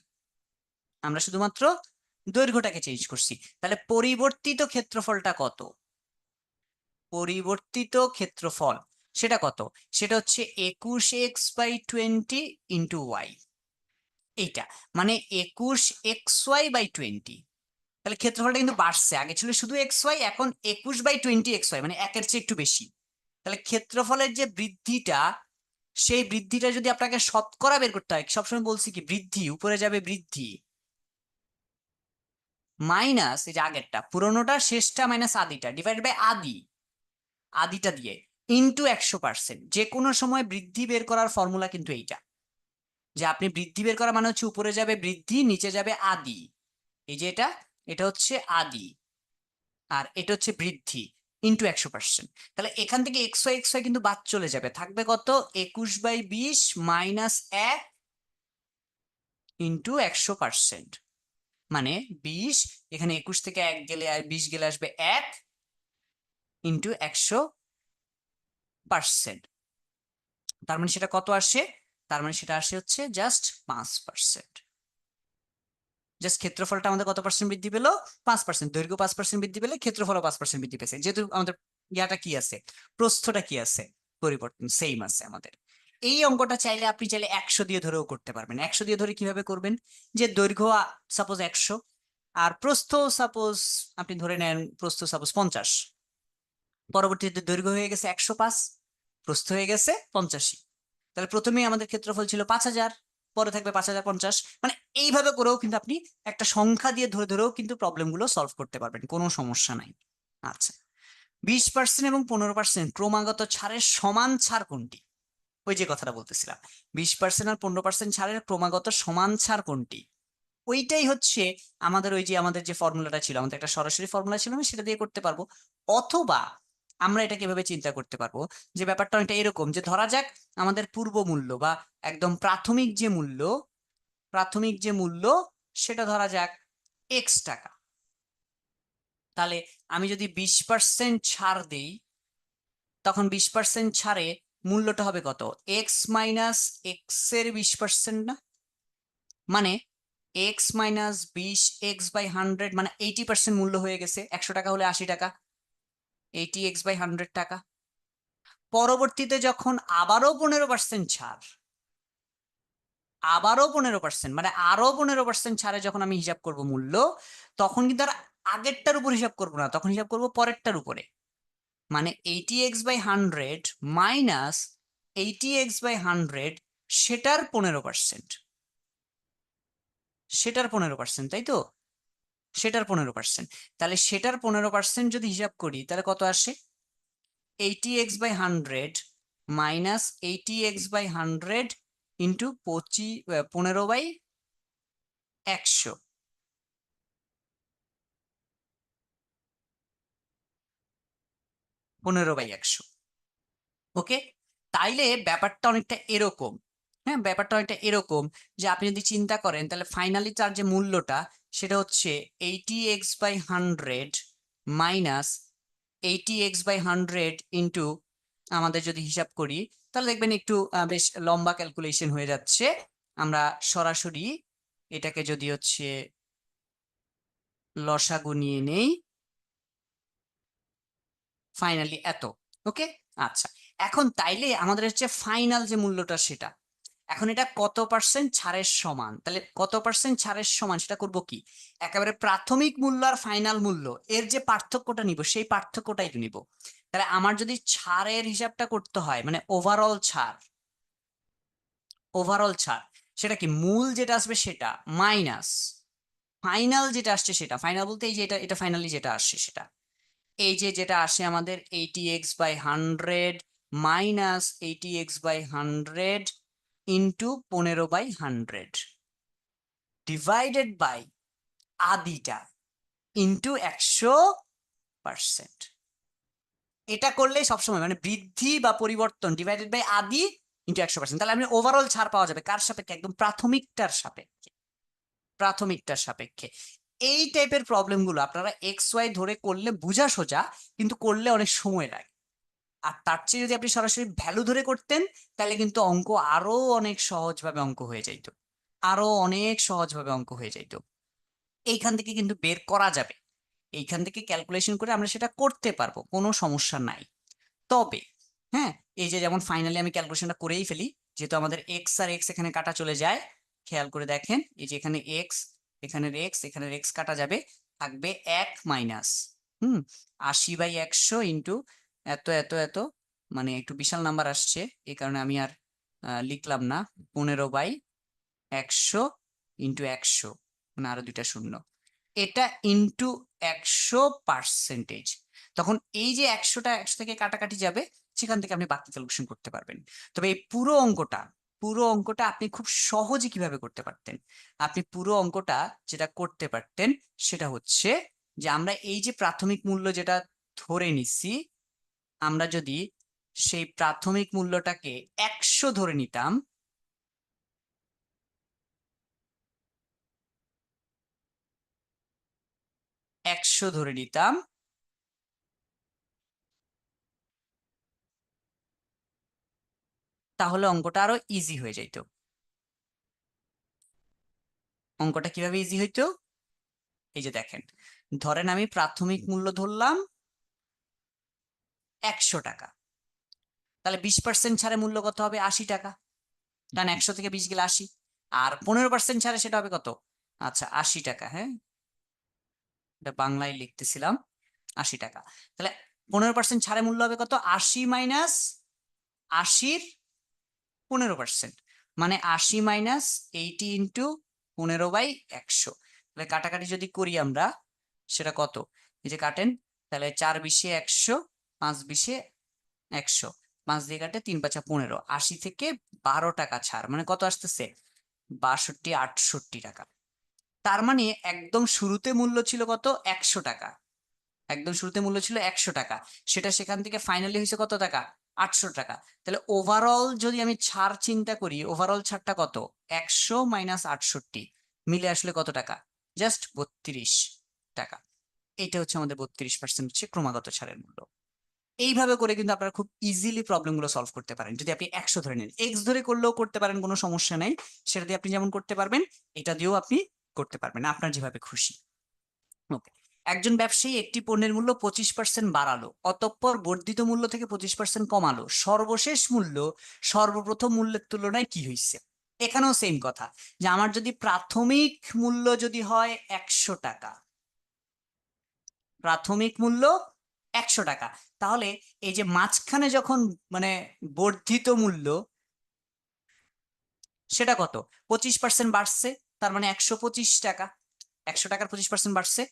আমরা শুধুমাত্র দৈর্ঘ্যটাকে চেঞ্জ করছি। তাহলে পরিবর্তিত ক্ষেত্রফলটা কত? পরিবর্তিত ক্ষেত্রফল সেটা কত? সেটা হচ্ছে 21x/20 ইন্টু ওয়াই। এইটা মানে 21xy/20। তাহলে ক্ষেত্রফলটা কিন্তু বাড়ছে, আগে ছিল শুধু এক্স ওয়াই, এখন 21/20 xy, মানে একের চেয়ে একটু বেশি। তাহলে ক্ষেত্রফলের যে বৃদ্ধিটা, সেই বৃদ্ধিটা যদি আপনাকে শতকরা বের করতে হয়, সবসময় বলছি কি বৃদ্ধি উপরে যাবে, বৃদ্ধি মাইনাস এই যে আগেরটা পুরোনোটা, শেষটা মাইনাস আদিটা, ডিভাইডেড বাই আদি, আদিটা দিয়ে ইন্টু 100%। যে কোনো সময় বৃদ্ধি বের করার ফর্মুলা কিন্তু এইটা, যে আপনি বৃদ্ধি বের করা মানে হচ্ছে উপরে যাবে বৃদ্ধি, নিচে যাবে আদি। এই যে এটা, এটা হচ্ছে আদি, আর এটা হচ্ছে বৃদ্ধি ইন্টু 100%। তাহলে এখান থেকে এক্স ওয়াই কিন্তু বাদ চলে যাবে, থাকবে কত? 21/20 মাইনাস 1 ইন্টু 100%, মানে 20। এখানে 21 থেকে 1 গেলে আর 20 গেলে আসবে 1 ইন্টু 100%। তার মানে সেটা কত আসে? তার মানে সেটা আসে হচ্ছে জাস্ট 5%। জাস্ট ক্ষেত্রফলটা আমাদের কত পার্সেন্ট বৃদ্ধি পেলো? 5%। দৈর্ঘ্য 5% বৃদ্ধি পেলে ক্ষেত্রফলও 5% বৃদ্ধি পেয়েছে, যেহেতু আমাদের ইয়াটা কি আছে, প্রস্থটা কি আছে, পরিবর্তন সেম আছে আমাদের। এই অঙ্কটা চাইলে আপনি চাইলে 100 দিয়ে ধরেও করতে পারবেন। 100 দিয়ে ধরে কিভাবে করবেন? যে দৈর্ঘ্য সাপোজ 100, আর প্রস্থ সাপোজ আপনি ধরে নেন, প্রস্থ সাপোজ 50, পরবর্তীতে দৈর্ঘ্য হয়ে গেছে 105, প্রস্থ হয়ে গেছে 85। তাহলে প্রথমেই আমাদের ক্ষেত্রফল ছিল 5000, পরে থাকবে 5050, মানে এইভাবে করেও কিন্তু আপনি একটা সংখ্যা দিয়ে ধরে ধরেও কিন্তু প্রবলেম গুলো সলভ করতে পারবেন, কোনো সমস্যা নাই। আচ্ছা, 20% এবং 15% ক্রমাগত ছাড়ের সমান ছাড় কোনটি? ওই যে কথাটা বলতেছিলাম, 20% আর 15% ছাড়ের ক্রমাগত সমান ছাড় কোনটি? ওইটাই হচ্ছে আমাদের ওই যে আমাদের যে ফর্মুলাটা ছিল, আমাদের একটা সরাসরি ফর্মুলা ছিল, আমি সেটা দিয়ে করতে পারবো। অথবা আমরা এটাকে এভাবে চিন্তা করতে পারবো যে ব্যাপারটা অনেকটা এরকম, যে ধরা যাক আমাদের পূর্ব মূল্য বা একদম প্রাথমিক যে মূল্য, প্রাথমিক যে মূল্য সেটা ধরা যাক এক্স টাকা। তাহলে আমি যদি 20% ছাড় দিই, তখন 20% ছাড়ে মূল্যটা হবে কত? এক্স মাইনাস এক্স এর 20% না? মানে এক্স মাইনাস 20 এক্স বাই 100, মানে 80% মূল্য হয়ে গেছে। 100 টাকা হলে 80 টাকা, 80 এক্স বাই 100 টাকা। পরবর্তীতে যখন আবারও 15% ছাড়, আবারও 15%, মানে আরো 15% ছাড়ে যখন আমি হিসাব করব মূল্য, তখন কিন্তু আর আগেরটার উপর হিসাব করবো না, তখন হিসাব করবো পরেরটার উপরে। মানে 80x/100 মাইনাস 80x/100, সেটার 15%, সেটার 15%, তাই তো? সেটার 15%। তাহলে সেটার 15% যদি হিসাব করি তাহলে কত আসে? 80x/100 minus 80x/100 into 15/100, 15/100। ওকে, তাইলে ব্যাপারটা অনেকটা এরকম। হ্যাঁ, ব্যাপারটা অনেকটা এরকম যে আপনি যদি চিন্তা করেন তাহলে ফাইনালি তার যে মূল্যটা সেটা হচ্ছে 80x/100 মাইনাস 80x/100 ইন্টু, আমাদের যদি হিসাব করি তাহলে দেখবেন একটু বেশ লম্বা ক্যালকুলেশন হয়ে যাচ্ছে। আমরা সরাসরি এটাকে যদি হচ্ছে লসাগু নিয়ে নেই, ফাইনালি এত। ওকে, আচ্ছা, এখন তাইলে আমাদের হচ্ছে ফাইনাল যে মূল্যটা সেটা, এখন এটা কত পার্সেন্ট ছাড়ের সমান, তাহলে কত পার্সেন্ট ছাড়ের সমান সেটা করব কি, একেবারে প্রাথমিক মূল্য আর ফাইনাল মূল্য এর যে পার্থক্যটা নিব সেই পার্থক্যটাই নিব। তাহলে আমার যদি ছাড়ের হিসাবটা করতে হয়, মানে ওভারঅল ছাড়, ওভারঅল ছাড় সেটা কি, মূল যেটা আসবে সেটা মাইনাস ফাইনাল যেটা আসছে সেটা, ফাইনাল বলতে এই যে এটা, এটা ফাইনালি যেটা আসছে সেটা, এই যে যেটা আসে আমাদের 80x/100 minus 80x/100 into 15/100 divided by আদিটা ইন্টু 100%। এটা করলে সবসময় মানে বৃদ্ধি বা পরিবর্তন ডিভাইডেড বাই আদি ইন্টু 100%। তাহলে আপনি ওভারঅল ছাড় পাওয়া যাবে কার সাপেক্ষে? একদম প্রাথমিকটার সাপেক্ষে, প্রাথমিকটার সাপেক্ষে। এই টাইপের প্রবলেম গুলো আপনারা এক্স ওয়াই ধরে করলে বুঝা সোজা, কিন্তু করলে অনেক সময় লাগে। আর তার চেয়ে যদি আপনি সরাসরি ভ্যালু ধরে করতেন তাহলে কিন্তু অঙ্ক আরো অনেক সহজভাবে অঙ্ক হয়ে যাইতো, আরো অনেক সহজভাবে অঙ্ক হয়ে যাইতো। এইখান থেকে কিন্তু বের করা যাবে, এইখান থেকে ক্যালকুলেশন করে আমরা সেটা করতে পারবো, কোনো সমস্যা নাই। তবে হ্যাঁ, এই যে যেমন ফাইনালি আমি ক্যালকুলেশনটা করেই ফেলি, যেহেতু আমাদের এক্স আর এক্স এখানে কাটা চলে যায়, খেয়াল করে দেখেন এই যে এখানে এক্স, এখানের এক্স, এখানের এক্স কাটা যাবে, থাকবে 1 মাইনাস 80/100 ইন্টু এত এত এত, মানে একটু বিশাল নাম্বার আসছে এই কারণে আমি আর লিখলাম না, 15/100 ইন্টু 100, মানে আরো দুইটা শূন্য, এটা ইন্টু 100%। তখন এই যে 100টা 100 থেকে কাটাকাটি যাবে, সেখান থেকে আপনি বাকি ক্যালকুলেশন করতে পারবেন। তবে এই পুরো অঙ্কটা, পুরো অঙ্কটা আপনি খুব সহজে কিভাবে করতে পারতেন, আপনি পুরো অঙ্কটা যেটা করতে পারতেন সেটা হচ্ছে যে আমরা এই যে প্রাথমিক মূল্য যেটা ধরে নিছি, আমরা যদি সেই প্রাথমিক মূল্যটাকে 100 ধরে নিতাম, 100 ধরে নিতাম, তাহলে অঙ্কটা আরো ইজি হয়ে যাইত। অঙ্কটা কিভাবে ইজি হইতো? এই যে দেখেন, ধরেন আমি প্রাথমিক মূল্য ধরলাম 100 টাকা, তাহলে 20% ছাড়ে মূল্য কত হবে? 80 টাকা, কারণ 100 থেকে 20 গেলে 80, আর 15% ছাড়ে সেটা হবে কত? আচ্ছা 80 টাকা, হ্যাঁ এটা বাংলায় লিখতেছিলাম, 80 টাকা। তাহলে 15% ছাড়ে মূল্য হবে কত? 80 মাইনাস 80-র 15%, মানে 80 মাইনাস 80 ইন্টু 15/100। তাহলে কাটাকাটি যদি করি আমরা, সেটা কত? এই যে কাটেন, তাহলে 4 × 20 = 100, 5 × 20 = 100, 5 দিয়ে কাটে 3 × 5 = 15, 80 থেকে 12 টাকা ছাড়, মানে কত আসতেছে? 62-68 টাকা। তার মানে একদম শুরুতে মূল্য ছিল কত? 100 টাকা, একদম শুরুতে মূল্য ছিল 100 টাকা, সেটা সেখান থেকে ফাইনালি হয়েছে কত টাকা? 800 টাকা। তাহলে ওভারঅল যদি আমি ছাড় চিন্তা করি, ওভারঅল ছাড়টা কত? 100 মাইনাস 68 মিলে আসলে কত টাকা? জাস্ট 32 টাকা। এটা হচ্ছে আমাদের 32% হচ্ছে ক্রমাগত ছাড়ের মূল্য। এইভাবে করে কিন্তু আপনারা খুব ইজিলি প্রবলেম গুলো সলভ করতে পারেন। যদি আপনি 100 ধরে নেন, এক্স ধরে করলেও করতে পারেন, কোনো সমস্যা নাই। সেটা দিয়ে আপনি যেমন করতে পারবেন, এটা দিয়েও আপনি করতে পারবেন, আপনার যেভাবে খুশি। ওকে, একজন ব্যবসায়ী একটি পণ্যের মূল্য 25% বাড়ালো, অতঃপর বর্ধিত মূল্য থেকে 25% কমালো, সর্বশেষ মূল্য সর্বপ্রথম মূল্যের তুলনায় কি হয়েছে? এখানেও সেম কথা, যে আমার যদি প্রাথমিক মূল্য যদি হয় 100 টাকা, প্রাথমিক মূল্য 100 টাকা, তাহলে এই যে মাঝখানে যখন মানে বর্ধিত মূল্য, সেটা কত? 25% বাড়ছে, তার মানে 125 টাকা। 100 টাকার 25% বাড়ছে।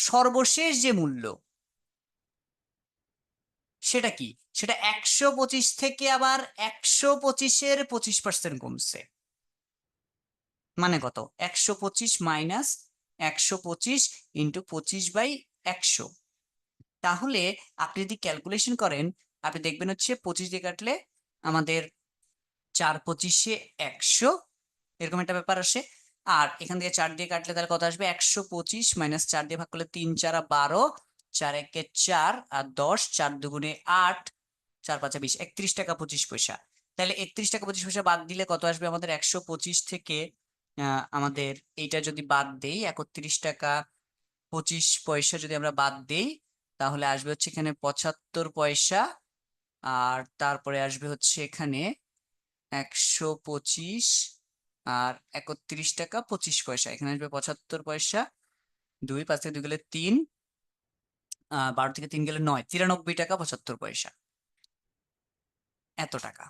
সর্বশেষ যে মূল্য, সেটা কি? সেটা 125 থেকে আবার 125-এর 25% কমছে। মানে কত? 125 মাইনাস 125 ইন্টু 25/100। তাহলে আপনি যদি ক্যালকুলেশন করেন, আপনি দেখবেন হচ্ছে 25 দিয়ে কাটলে আমাদের 4×25=100, এরকম একটা ব্যাপার আসে। আর এখান থেকে 4 দিয়ে কাটলে তাহলে কত আসবে? 125 মাইনাস 4 দিয়ে ভাগ করলে 3×4=12, 4×1=4 আর 10, 4×2=8, 4×5=20, 31 টাকা 25 পয়সা। তাহলে 31 টাকা 25 পয়সা বাদ দিলে কত আসবে আমাদের? 125 থেকে আমাদের এইটা যদি বাদ দেই, 31 টাকা 25 পয়সা যদি আমরা বাদ দেই, তাহলে আসবে হচ্ছে এখানে 75 পয়সা। আর তারপরে আসবে হচ্ছে এখানে 125 আর 31 টাকা 25 পয়সা, এখানে আসবে 75 পয়সা। 2, 5 থেকে 2 গেলে 3, 12 থেকে 3 গেলে 9, 93 টাকা 75 পয়সা, এত টাকা।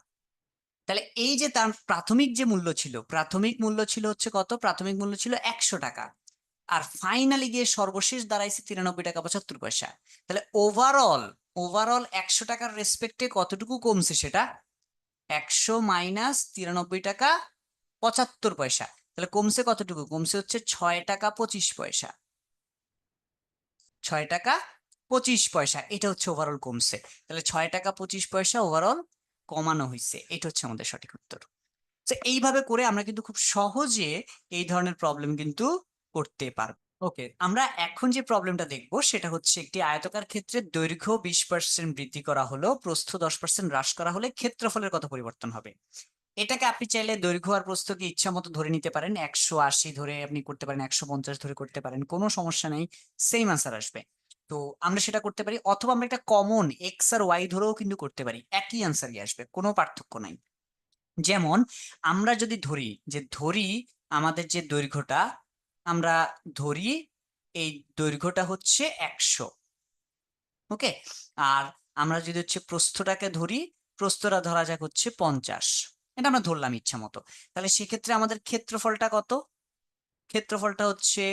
তাহলে এই যে তার প্রাথমিক যে মূল্য ছিল, প্রাথমিক মূল্য ছিল হচ্ছে কত? প্রাথমিক মূল্য ছিল 100 টাকা, আর ফাইনালি গিয়ে সর্বশেষ দাঁড়াইছে 93 টাকা 75 পয়সা। তাহলে ওভারঅল ওভারঅল 100 টাকার রেসপেক্টে কতটুকু কমছে? সেটা 100 মাইনাস 93 টাকা 75 পয়সা। তাহলে কমছে কতটুকু? কমছে হচ্ছে 6 টাকা 25 পয়সা। 6 টাকা 25 পয়সা, এটা হচ্ছে ওভারঅল কমছে। তাহলে 6 টাকা 25 পয়সা ওভারঅল কমানো হয়েছে, এটা হচ্ছে আমাদের সঠিক উত্তর। তো এইভাবে করে আমরা কিন্তু খুব সহজে এই ধরনের প্রবলেম কিন্তু করতে পারবো। ওকে, আমরা এখন যে প্রবলেমটা দেখবো সেটা হচ্ছে একটি আয়তাকার ক্ষেত্রে দৈর্ঘ্য 20% বৃদ্ধি করা হলো, প্রস্থ 10% হ্রাস করা হলে ক্ষেত্রফলের কত পরিবর্তন হবে? এটাকে আপনি চাইলে দৈর্ঘ্য আর প্রস্থকে ইচ্ছা মতো ধরে নিতে পারেন, 180 ধরে আপনি করতে পারেন, 150 ধরে করতে পারেন, কোনো সমস্যা নেই, সেম আনসার আসবে। তো আমরা সেটা করতে পারি, অথবা আমরা একটা কমন এক্স আর ওয়াই ধরেও কিন্তু করতে পারি, একই আনসারই আসবে, কোনো পার্থক্য নাই। যেমন আমরা যদি ধরি আমাদের যে দৈর্ঘ্যটা, আমরা ধরি এই দৈর্ঘ্যটা হচ্ছে 100, ওকে। আর আমরা যদি হচ্ছে প্রস্থটাকে ধরি, প্রস্থটা ধরা যাক হচ্ছে 50, এটা আমরা ধরলাম ইচ্ছা মতো। তাহলে সেক্ষেত্রে আমাদের ক্ষেত্রফলটা কত? ক্ষেত্রফলটা হচ্ছে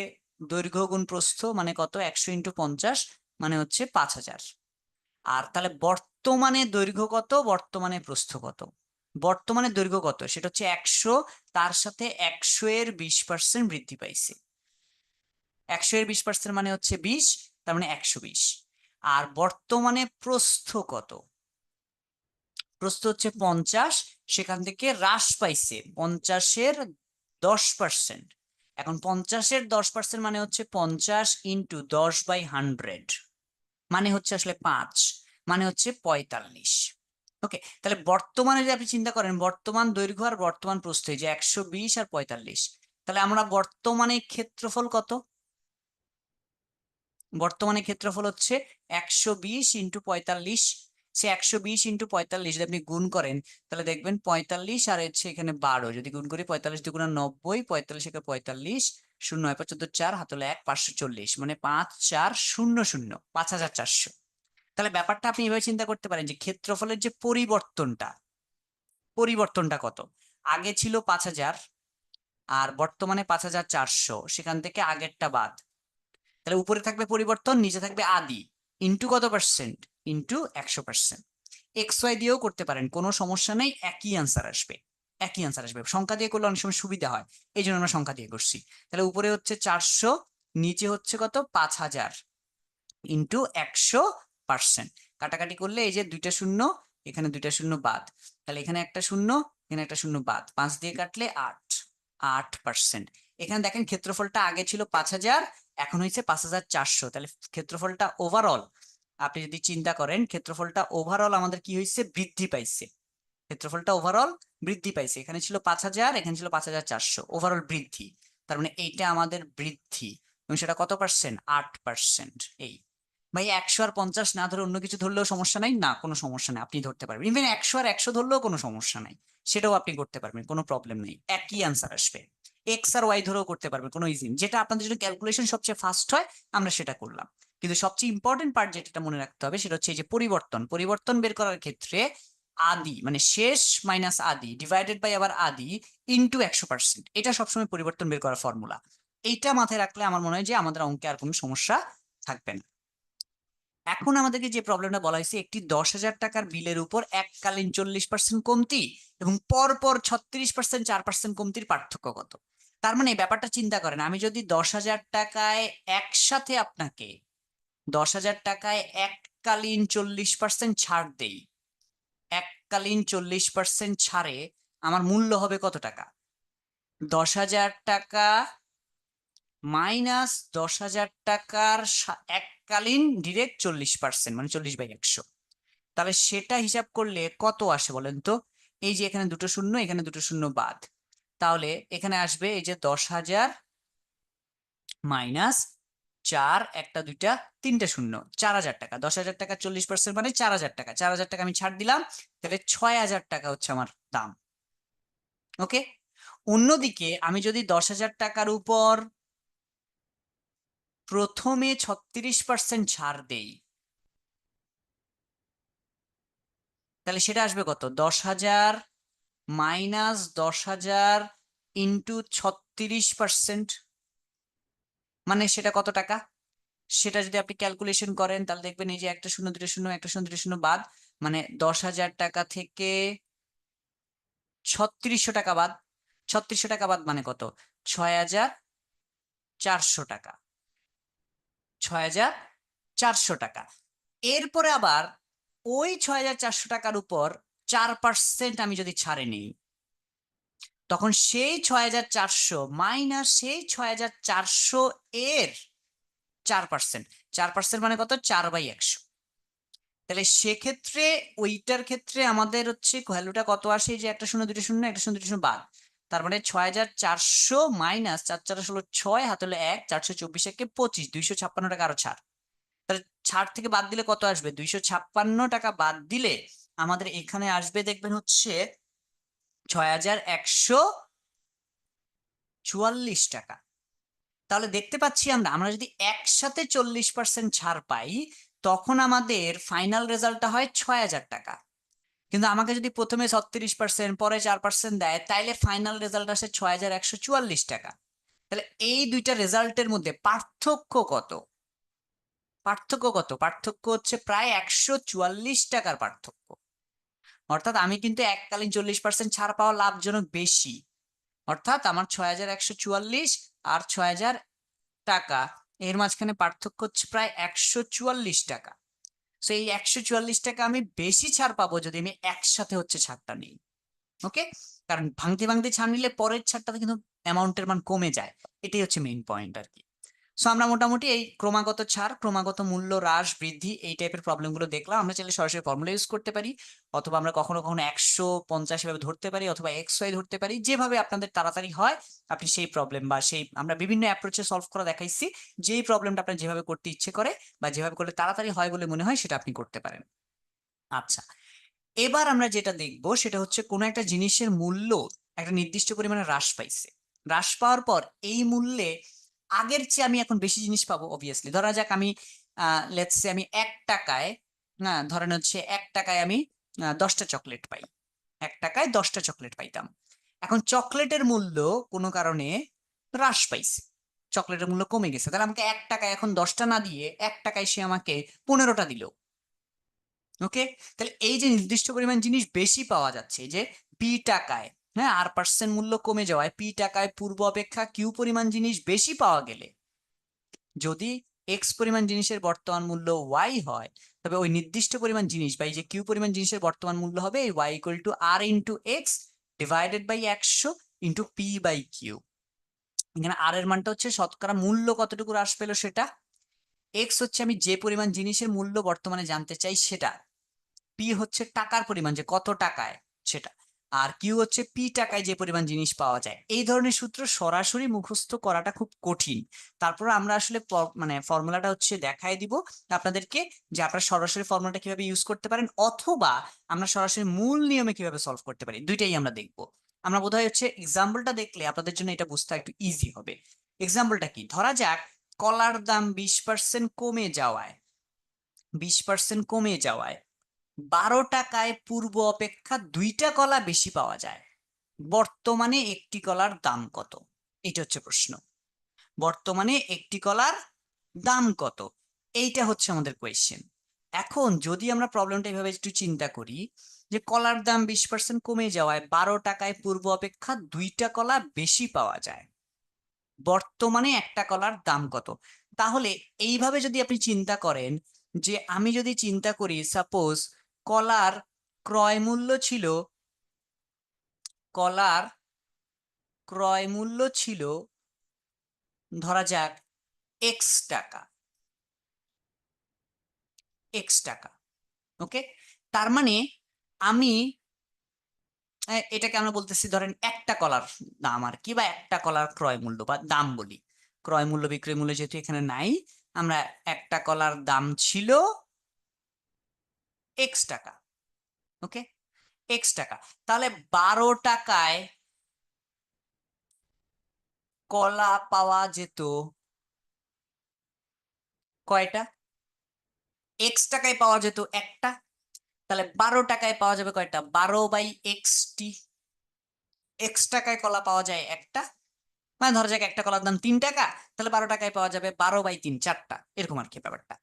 দৈর্ঘ্য গুণ প্রস্থ, মানে কত? 100 × 50 মানে হচ্ছে 5000। আর তাহলে বর্তমানে দৈর্ঘ্য কত, বর্তমানে প্রস্থ কত? বর্তমানে দৈর্ঘ্য কত? সেটা হচ্ছে 100, তার সাথে 100-এর 20% বৃদ্ধি পাইছে। 100-এর 20% মানে হচ্ছে 20, তার মানে 120। আর বর্তমানে প্রস্থ কত? প্রস্থ হচ্ছে 50, সেখান থেকে হ্রাস পাইছে 50-এর 10%। এখন 50-এর 10% মানে হচ্ছে 50 × 10/100, মানে হচ্ছে আসলে 5, মানে হচ্ছে 45। ওকে, তাহলে বর্তমানে যদি আপনি চিন্তা করেন, বর্তমান দৈর্ঘ্য আর বর্তমান প্রস্থ, এই যে 120 আর 45, তাহলে আমরা বর্তমানে ক্ষেত্রফল কত? বর্তমানে ক্ষেত্রফল হচ্ছে 120 × 45। সে 120 × 45 যদি আপনি গুণ করেন, তাহলে দেখবেন 45 আর হচ্ছে এখানে 12 যদি গুণ করি, 45 × 2 = 90, 45 × 45, 0 9 5 14 4, হাত হলো 1, 540, মানে 5400, 5400। তাহলে ব্যাপারটা আপনি এভাবে চিন্তা করতে পারেন যে ক্ষেত্রফলের যে পরিবর্তনটা কত? আগে ছিল 5000 আর বর্তমানে 5400, সেখান থেকে আগেরটা বাদ, তাহলে উপরে থাকবে পরিবর্তন, নিচে থাকবে আদি, ইন্টু কত পার্সেন্ট? ইন্টু 100%। এক্স ওয়াই দিয়েও করতে পারেন, কোনো সমস্যা নেই, একই আনসার আসবে, একই আনসার আসবে। সংখ্যা দিয়ে করলে অনেক সময় সুবিধা হয়, এই জন্য আমরা সংখ্যা দিয়ে করছি। তাহলে উপরে হচ্ছে 400, নিচে হচ্ছে কত? 5000 ইন্টু 100%। কাটাকাটি করলে এই যে 2টা শূন্য, এখানে 2টা শূন্য বাদ, তাহলে এখানে একটা শূন্য, এখানে একটা শূন্য বাদ, 5 দিয়ে কাটলে 8%। এখানে দেখেন ক্ষেত্রফলটা আগে ছিল 5000, এখন হয়েছে 5400। তাহলে ক্ষেত্রফলটা ওভারঅল আপনি যদি চিন্তা করেন, ক্ষেত্রফলটা ওভারঅল আমাদের কি হয়েছে, বৃদ্ধি পাইছে। ক্ষেত্রফলটা ওভারঅল বৃদ্ধি পাইছে। এখানে ছিল 5000, এখানে ছিল 5400, ওভারঅল বৃদ্ধি। তার মানে এইটা আমাদের বৃদ্ধি, এবং সেটা কত পার্সেন্ট, 8%। এই ভাই 100 আর 50 না ধরে অন্য কিছু ধরলেও সমস্যা নাই, না কোনো সমস্যা নাই, আপনি ধরতে পারবেন। ইভেন 100 আর 100 ধরলেও কোনো সমস্যা নাই, সেটাও আপনি করতে পারবেন, কোনো প্রবলেম নেই, একই আনসার আসবে। এক্স আর ওয়াই ধরেও করতে পারবেন, কোনো ইজি। যেটা আপনাদের জন্য ক্যালকুলেশন সবচেয়ে ফাস্ট হয় আমরা সেটা করলাম। কিন্তু সবচেয়ে ইম্পর্টেন্ট পার্ট যেটা মনে রাখতে হবে সেটা হচ্ছে এই যে পরিবর্তন। পরিবর্তন বের করার ক্ষেত্রে আদি মানে শেষ মাইনাস আদি ডিভাইডেড বাই আবার আদি ইন্টু 100%, এটা সবসময় পরিবর্তন বের করার ফর্মুলা। এইটা মাথায় রাখলে আমার মনে হয় যে আমাদের অঙ্কে আর কোনো সমস্যা থাকবে না। এখন আমাদেরকে যে প্রবলেমটা বলা হয়েছে, একটি 10,000 টাকার বিলের উপর এককালীন 40% কমতি এবং পরপর 36% 4% কমতির পার্থক্য কত। তার মানে ব্যাপারটা চিন্তা করেন, আমি যদি 10,000 টাকায় একসাথে আপনাকে 10,000 টাকায় এককালীন 40% ছাড় দেই, এককালীন 40% ছাড়ে আমার মূল্য হবে কত টাকা, 10,000 টাকা মাইনাস 10,000 টাকার এককালীন ডিরেক্ট 40%, মানে 40/100। তাহলে সেটা হিসাব করলে কত আসে বলেন তো। এই যে এখানে দুটো শূন্য, এখানে দুটো শূন্য বাদ, তাহলে এখানে আসবে এই যে 10,000 মাইনাস 4, একটা দুইটা তিনটা শূন্য, 4,000 টাকা। 10,000 টাকা 40% মানে 4,000 টাকা। 4,000 টাকা আমি ছাড় দিলাম, তাহলে 6,000 টাকা হচ্ছে আমার দাম। ওকে, অন্যদিকে আমি যদি 10,000 টাকার উপর প্রথমে 36% ছাড় দেই, তাহলে সেটা আসবে কত, 10,000 মাইনাস 10,000 ইন্টু 36%, মানে সেটা কত টাকা। সেটা যদি আপনি ক্যালকুলেশন করেন তাহলে দেখবেন এই যে একটা শূন্য দুটো শূন্য, একটা শূন্য দুটো শূন্য বাদ, মানে 10,000 টাকা থেকে 3600 টাকা বাদ। 3600 টাকা বাদ মানে কত, 6,400 টাকা। 6,400 টাকা। এরপরে আবার ওই 6,400 টাকার উপর 4% আমি যদি ছাড়ে নিই, তখন সেই 6,400 মাইনাস সেই 6,400 এর 4%। 4% মানে কত, 4/100। তাহলে সেক্ষেত্রে ওইটার ক্ষেত্রে আমাদের হচ্ছে ভ্যালুটা কত আসে, এই যে একটা শূন্য দুটো শূন্য, একটা শূন্য দুটো শূন্য বাদ, তার মানে 6,400 মাইনাস 4,400 6, হাত হলো 1, 424 একে 25, 256 টাকা আরো ছাড়। তাহলে ছাড় থেকে বাদ দিলে কত আসবে, 256 টাকা বাদ দিলে আমাদের এখানে আসবে দেখবেন হচ্ছে 6,144 টাকা। তাহলে দেখতে পাচ্ছি আমরা আমরা যদি একসাথে 40% ছাড় পাই তখন আমাদের ফাইনাল রেজাল্টটা হয় 6,000 টাকা। কিন্তু আমাকে যদি প্রথমে 36% পরে 4% দেয়, তাইলে ফাইনাল রেজাল্ট আসে 6,144 টাকা। তাহলে এই দুইটা রেজাল্টের মধ্যে পার্থক্য কত, পার্থক্য কত, পার্থক্য হচ্ছে প্রায় 144 টাকার পার্থক্য। অর্থাৎ আমি কিন্তু এককালীন 40% ছাড় পাওয়া লাভজনক বেশি। অর্থাৎ আমার 6,144 আর 6,000 টাকা এর মাঝখানে পার্থক্য হচ্ছে প্রায় 144 টাকা। তো এই 144 টাকা আমি বেশি ছাড় পাবো যদি আমি একসাথে হচ্ছে ছাড়টা নিই। ওকে, কারণ ভাঙতে ভাঙতে ছাড় নিলে পরের ছাড়টাতে কিন্তু অ্যামাউন্টের মান কমে যায়। এটাই হচ্ছে মেইন পয়েন্ট আর কি। সো আমরা মোটামুটি এই ক্রমাগত ছাড়, ক্রমাগত মূল্য হ্রাস বৃদ্ধি, এই টাইপের প্রবলেম গুলো দেখলাম। আমরা চাইলে সরাসরি ফর্মুলা ইউজ করতে পারি, অথবা আমরা কখনো কখনো 150 ভাবে ধরতে পারি, অথবা XY ধরতে পারি, যেভাবে আপনাদের তাড়াতাড়ি হয় আপনি সেই প্রবলেম বা সেই আমরা বিভিন্ন অ্যাপ্রোচে সলভ করা দেখাইছি। যেই প্রবলেমটা আপনার যেভাবে করতে ইচ্ছে করে বা যেভাবে করলে তাড়াতাড়ি হয় বলে মনে হয় সেটা আপনি করতে পারেন। আচ্ছা, এবার আমরা যেটা দেখবো সেটা হচ্ছে কোনো একটা জিনিসের মূল্য একটা নির্দিষ্ট পরিমাণে হ্রাস পাইছে। হ্রাস পাওয়ার পর এই মূল্যে আগের চেয়ে আমি এখন বেশি জিনিস পাবো অবভিয়াসলি। ধরা যাক আমি লেটস সে আমি 1 টাকায়, না ধরেন হচ্ছে 1 টাকায় আমি 10টা চকলেট পাই। 1 টাকায় 10টা চকলেট পাইতাম। এখন চকলেটের মূল্য কোনো কারণে হ্রাস পাইছে, চকলেটের মূল্য কমে গেছে। তাহলে আমাকে 1 টাকায় এখন 10টা না দিয়ে 1 টাকায় সে আমাকে 15টা দিল। ওকে, তাহলে এই যে নির্দিষ্ট পরিমাণ জিনিস বেশি পাওয়া যাচ্ছে, যে পি টাকায়, হ্যাঁ আর% মূল্য কমে যাওয়ায় পি টাকায় পূর্ব অপেক্ষা কিউ পরিমাণ জিনিস বেশি পাওয়া গেলে, যদি এক্স পরিমাণ জিনিসের বর্তমান মূল্য ওয়াই হয়, তবে ওই নির্দিষ্ট পরিমাণ জিনিস বা এই যে কিউ পরিমাণ জিনিসের বর্তমান মূল্য হবে এই Y equal to R into X divided by 100 into P by Q. এখানে আর এর মানটা হচ্ছে শতকরা মূল্য কতটুকু হ্রাস পেলো সেটা, এক্স হচ্ছে আমি যে পরিমাণ জিনিসের মূল্য বর্তমানে জানতে চাই সেটা, পি হচ্ছে টাকার পরিমাণ যে কত টাকায় সেটা, আর কিউ হচ্ছে পি টাকায় যে পরিমাণ জিনিস পাওয়া যায়। এই ধরনের সূত্র সরাসরি মুখস্থ করাটা খুব কঠিন। তারপর আমরা আসলে মানে ফর্মুলাটা হচ্ছে দেখাই দিব আপনাদেরকে, যে আপনারা সরাসরি ফর্মুলাটা কিভাবে ইউজ করতে পারেন, অথবা আমরা সরাসরি মূল নিয়মে কিভাবে সলভ করতে পারি, দুইটাই আমরা দেখবো। আমরা বোধহয় হচ্ছে এক্সাম্পলটা দেখলে আপনাদের জন্য এটা বুঝতে একটু ইজি হবে। এক্সাম্পলটা কি, ধরা যাক কলার দাম 20% কমে যাওয়ায়, 20% কমে যাওয়ায় 12 টাকায় পূর্ব অপেক্ষা 2টা কলা বেশি পাওয়া যায়। বর্তমানে একটি কলার দাম কত? এটা হচ্ছে প্রশ্ন। বর্তমানে একটি কলার দাম কত, এইটা হচ্ছে আমাদের কোয়েশ্চেন। এখন যদি আমরা প্রবলেমটা এভাবে একটু চিন্তা করি, যে কলার দাম 20% কমে যাওয়ায় 12 টাকায় পূর্ব অপেক্ষা 2টা কলা বেশি পাওয়া যায়, বর্তমানে একটা কলার দাম কত? তাহলে এইভাবে যদি আপনি চিন্তা করেন, যে আমি যদি চিন্তা করি সাপোজ কলার ক্রয় মূল্য ছিল, কলার ক্রয় মূল্য ছিল ধরা যাক এক্স টাকা, এক্স টাকা। ওকে, তার মানে আমি এটাকে আমরা বলতেছি ধরেন একটা কলার দাম আর কি, বা একটা কলার ক্রয় মূল্য বা দাম বলি, ক্রয় মূল্য বিক্রয় মূল্য যেহেতু এখানে নাই, আমরা একটা কলার দাম ছিল এক্স টাকা। ওকে, এক্স টাকা। তাহলে 12 টাকায় কলা পাওয়া যেত কয়টা? এক্স টাকায় পাওয়া যেত একটা, তাহলে 12 টাকায় পাওয়া যাবে কয়টা? 12/x(t)। এক্স টাকায় কলা পাওয়া যায় একটা, মানে ধরা যাক একটা কলার দাম 3 টাকা, তাহলে 12 টাকায় পাওয়া যাবে 12/3, 4টা, এরকম আর কি ব্যাপারটা।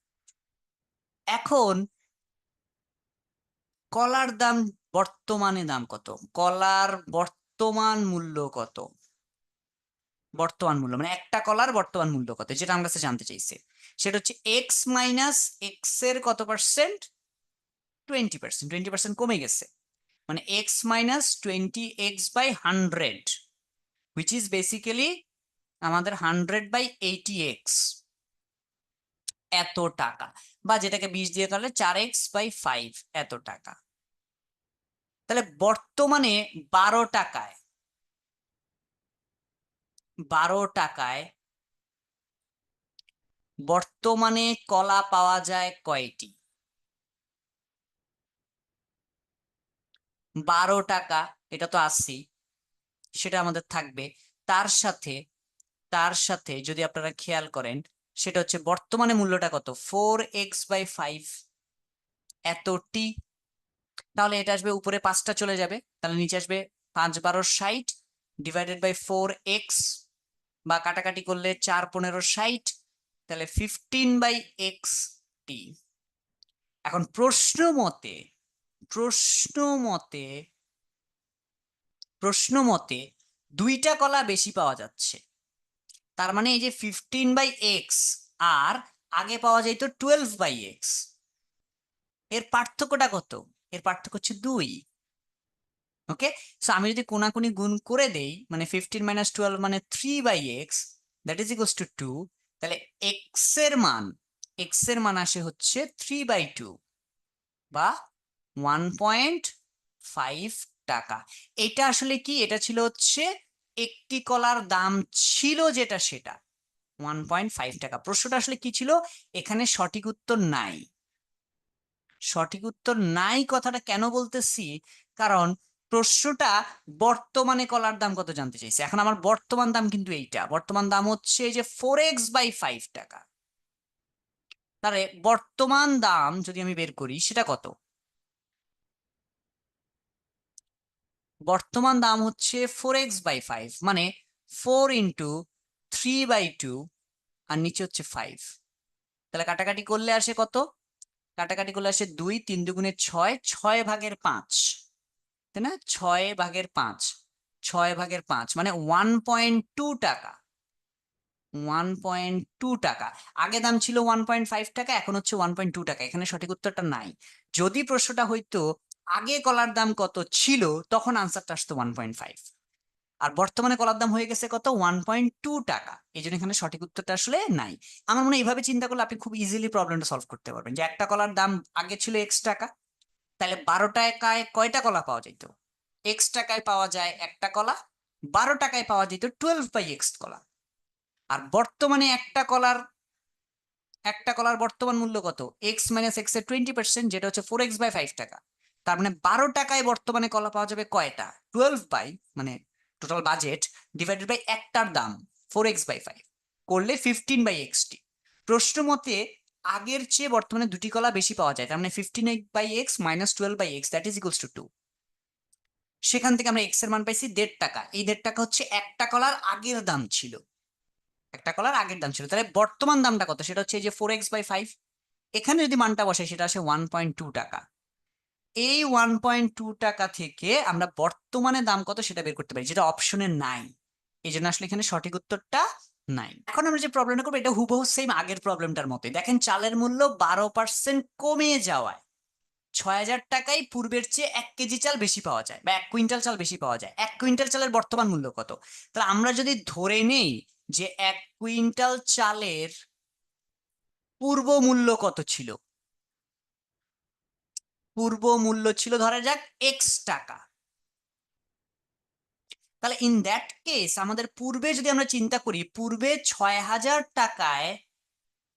এখন কলার দাম, বর্তমানে দাম কত, কলার বর্তমান মূল্য কত? বর্তমান মূল্য মানে একটা কলার বর্তমান মূল্য কত, যেটা আমার কাছে জানতে চাইছে, সেটা হচ্ছে এক্স মাইনাস এক্স এর কত পার্সেন্ট? 20%। 20% কমে গেছে, মানে x minus 20x/100, which is basically আমাদের 100/80x, এত টাকা, বা যেটাকে 20 দিয়ে তাহলে 4x/5, এত টাকা। তাহলে বর্তমানে 12 টাকায়, 12 টাকায় বর্তমানে কলা পাওয়া যায় কয়টি? 12 টাকা, এটা তো আছি, সেটা আমাদের থাকবে। তার সাথে, তার সাথে যদি আপনারা খেয়াল করেন, সেটা হচ্ছে বর্তমানে মূল্যটা কত? 4x/5, এতটি। তাহলে এটা আসবে উপরে 5টা চলে যাবে, তাহলে নিচে আসবে 5×12 = 60 /4x, বা কাটাকাটি করলে 4×15 = 60, তাহলে 15/x(t). এখন প্রশ্ন মতে, প্রশ্ন মতে, প্রশ্ন মতে 2টা কলা বেশি পাওয়া যাচ্ছে, তার মানে এই যে 15/x, আর আগে পাওয়া যেত 12/x, এর পার্থক্যটা কত? এর পার্থক্য হচ্ছে 2। ওকে, সো আমি যদি কোনাকুনি গুণ করে দেই, মানে 15 - 12 মানে 3/x, that is equals to 2, তাহলে এক্স এর মান, এক্স এর মান আসে হচ্ছে 3/2 বা 1.5 টাকা। এটা আসলে কি, এটা ছিল হচ্ছে একটি কলার দাম ছিল যেটা, সেটা 1.5 টাকা। প্রশ্নটা আসলে কি ছিল, এখানে সঠিক উত্তর নাই। সঠিক উত্তর নাই কথাটা কেন বলতেছি, কারণ প্রশ্নটা বর্তমানে কলার দাম কত জানতে চাইছে। এখন আমার বর্তমান দাম কিন্তু এইটা, বর্তমান দাম হচ্ছে এই যে 4x/5 টাকা। তাহলে বর্তমান দাম যদি আমি বের করি সেটা কত? বর্তমান দাম হচ্ছে 4x/5, মানে 4 × 3/2, আর নিচে হচ্ছে 5। তাহলে কাটাকাটি করলে আসে কত? কাটাকাটি করলে আসে 2, 3 দুগুণে 6, 6/5, তাই না? 6/5, 6/5 মানে 1.2 টাকা। 1.2 টাকা, আগে দাম ছিল 1.5 টাকা, এখন হচ্ছে 1.2 টাকা। এখানে সঠিক উত্তরটা নাই। যদি প্রশ্নটা হইতো আগে কলার দাম কত ছিল, তখন আনসারটা আসতো 1.5। আর বর্তমানে কলার দাম হয়ে গেছে কত 1.2 টাকা। এই জন্য এখানে সঠিক উত্তরটা আসলে নাই। আমার মনে হয় এইভাবে চিন্তা করলে আপনি খুব ইজিলি প্রবলেমটা সলভ করতে পারবেন, যে একটা কলার দাম আগে ছিল x টাকা, তাহলে 12 টাকায় কয়টা কলা পাওয়া যেত? x টাকায় পাওয়া যায় একটা কলা, 12 টাকায় পাওয়া যেত 12/x কলা। আর বর্তমানে একটা কলার বর্তমান মূল্য কত? x মাইনাস x এর 20%, যেটা হচ্ছে 4x/5 টাকা। তার মানে 12 টাকায় বর্তমানে কলা পাওয়া যাবে কয়টা? 12 বাই মানে টোটাল বাজেট ডিভাইডেড বাই একটার দাম 4x/5 করলে 15/xt। প্রশ্ন মতে আগের চেয়ে বর্তমানে দুটি কলা বেশি পাওয়া যায়, তার মানে 15/x minus 12/x that is equals to 2। সেখান থেকে আমরা x এর মান পাইছি 1.5 টাকা। এই 1.5 টাকা হচ্ছে একটা কলার আগের দাম ছিল, একটা কলার আগের দাম ছিল। তাহলে বর্তমান দামটা কত? সেটা হচ্ছে এই যে 4x/5। এখানে যদি মানটা বসে সেটা আসে 1.2 টাকা। এই 1.2 টাকা থেকে আমরা বর্তমানে দাম কত সেটা বের করতে পারি, যেটা অপশনে নাই। এই জন্য আসলে এখানে সঠিক উত্তরটা নাই। এখন আমরা যে প্রবলেমটা করবো এটা হুবহু সেম আগের প্রবলেমটার মতোই। দেখেন চালের মূল্য 12% কমে যাওয়ায় 6,000 টাকায় পূর্বের চেয়ে 1 কেজি চাল বেশি পাওয়া যায়, বা 1 কুইন্টাল চাল বেশি পাওয়া যায়। 1 কুইন্টাল চালের বর্তমান মূল্য কত? তাহলে আমরা যদি ধরে নেই যে 1 কুইন্টাল চালের পূর্ব মূল্য কত ছিল, পূর্ব মূল্য ছিল ধরা যাক x টাকা, তাহলে ইন দ্যাট কেস আমাদের পূর্বে যদি আমরা চিন্তা করি, পূর্বে 6,000 টাকায়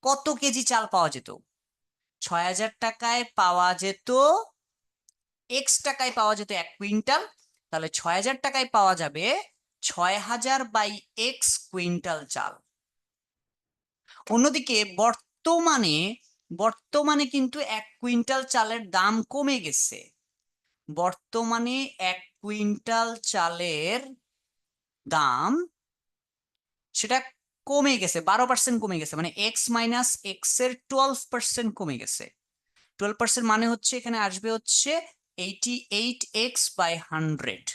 কত কেজি চাল পাওয়া যেত? 6,000 টাকায় পাওয়া যেত, x টাকায় পাওয়া যেত 1 কুইন্টাল। তাহলে 6,000 টাকায় পাওয়া যাবে 6,000/x কুইন্টাল চাল। অন্যদিকে বর্তমানে কিন্তু 1 কুইন্টাল চালের দাম কমে গেছে। বর্তমানে 1 কুইন্টাল চালের দাম সেটা কমে গেছে, 12% কমে গেছে, মানে x মাইনাস x এর 12% কমে গেছে। 12% মানে হচ্ছে এখানে আসবে হচ্ছে 88x/100,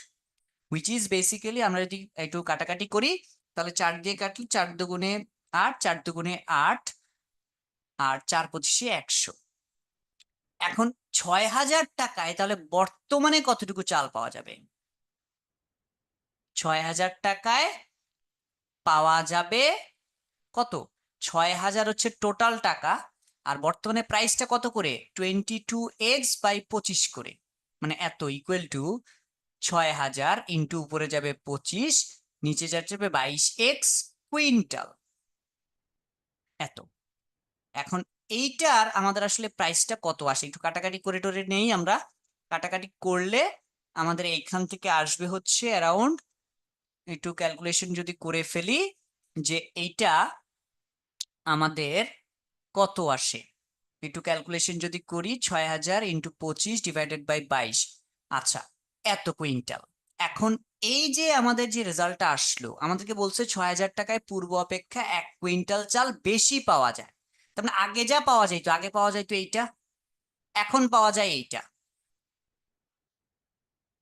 হুইচ ইজ বেসিক্যালি, আমরা যদি একটু কাটাকাটি করি তাহলে 4 দিয়ে কাটলে 4 দুগুণে 8, 4 দুগুণে 8, আর 4×25 100। এখন 6,000 টাকায় তাহলে বর্তমানে কতটুকু চাল পাওয়া যাবে? 6,000 টাকায় পাওয়া যাবে কত? 6,000 হচ্ছে টোটাল টাকা, আর বর্তমানে প্রাইসটা কত করে? 22x/25 করে, মানে এত ইকুয়াল টু 6,000 ইন্টু উপরে যাবে 25, নিচে যাবে 22x কুইন্টাল, এত। এখন এইটার আমাদের আসলে প্রাইসটা কত আসে একটু কাটাকাটি করে টরে নেই আমরা। কাটাকাটি করলে আমাদের এইখান থেকে আসবে হচ্ছে অ্যারাউন্ড, একটু ক্যালকুলেশন যদি করে ফেলি, যে এইটা আমাদের কত আসে একটু ক্যালকুলেশন যদি করি, 6,000 ইন্টু 25 ডিভাইডেড বাই 22, আচ্ছা এত কুইন্টাল। এখন এই যে আমাদের যে রেজাল্টটা আসলো, আমাদেরকে বলছে 6,000 টাকায় পূর্ব অপেক্ষা 1 কুইন্টাল চাল বেশি পাওয়া যায়। তার মানে আগে যা পাওয়া যাইতো, আগে পাওয়া যাইতো এইটা, এখন পাওয়া যায় এইটা।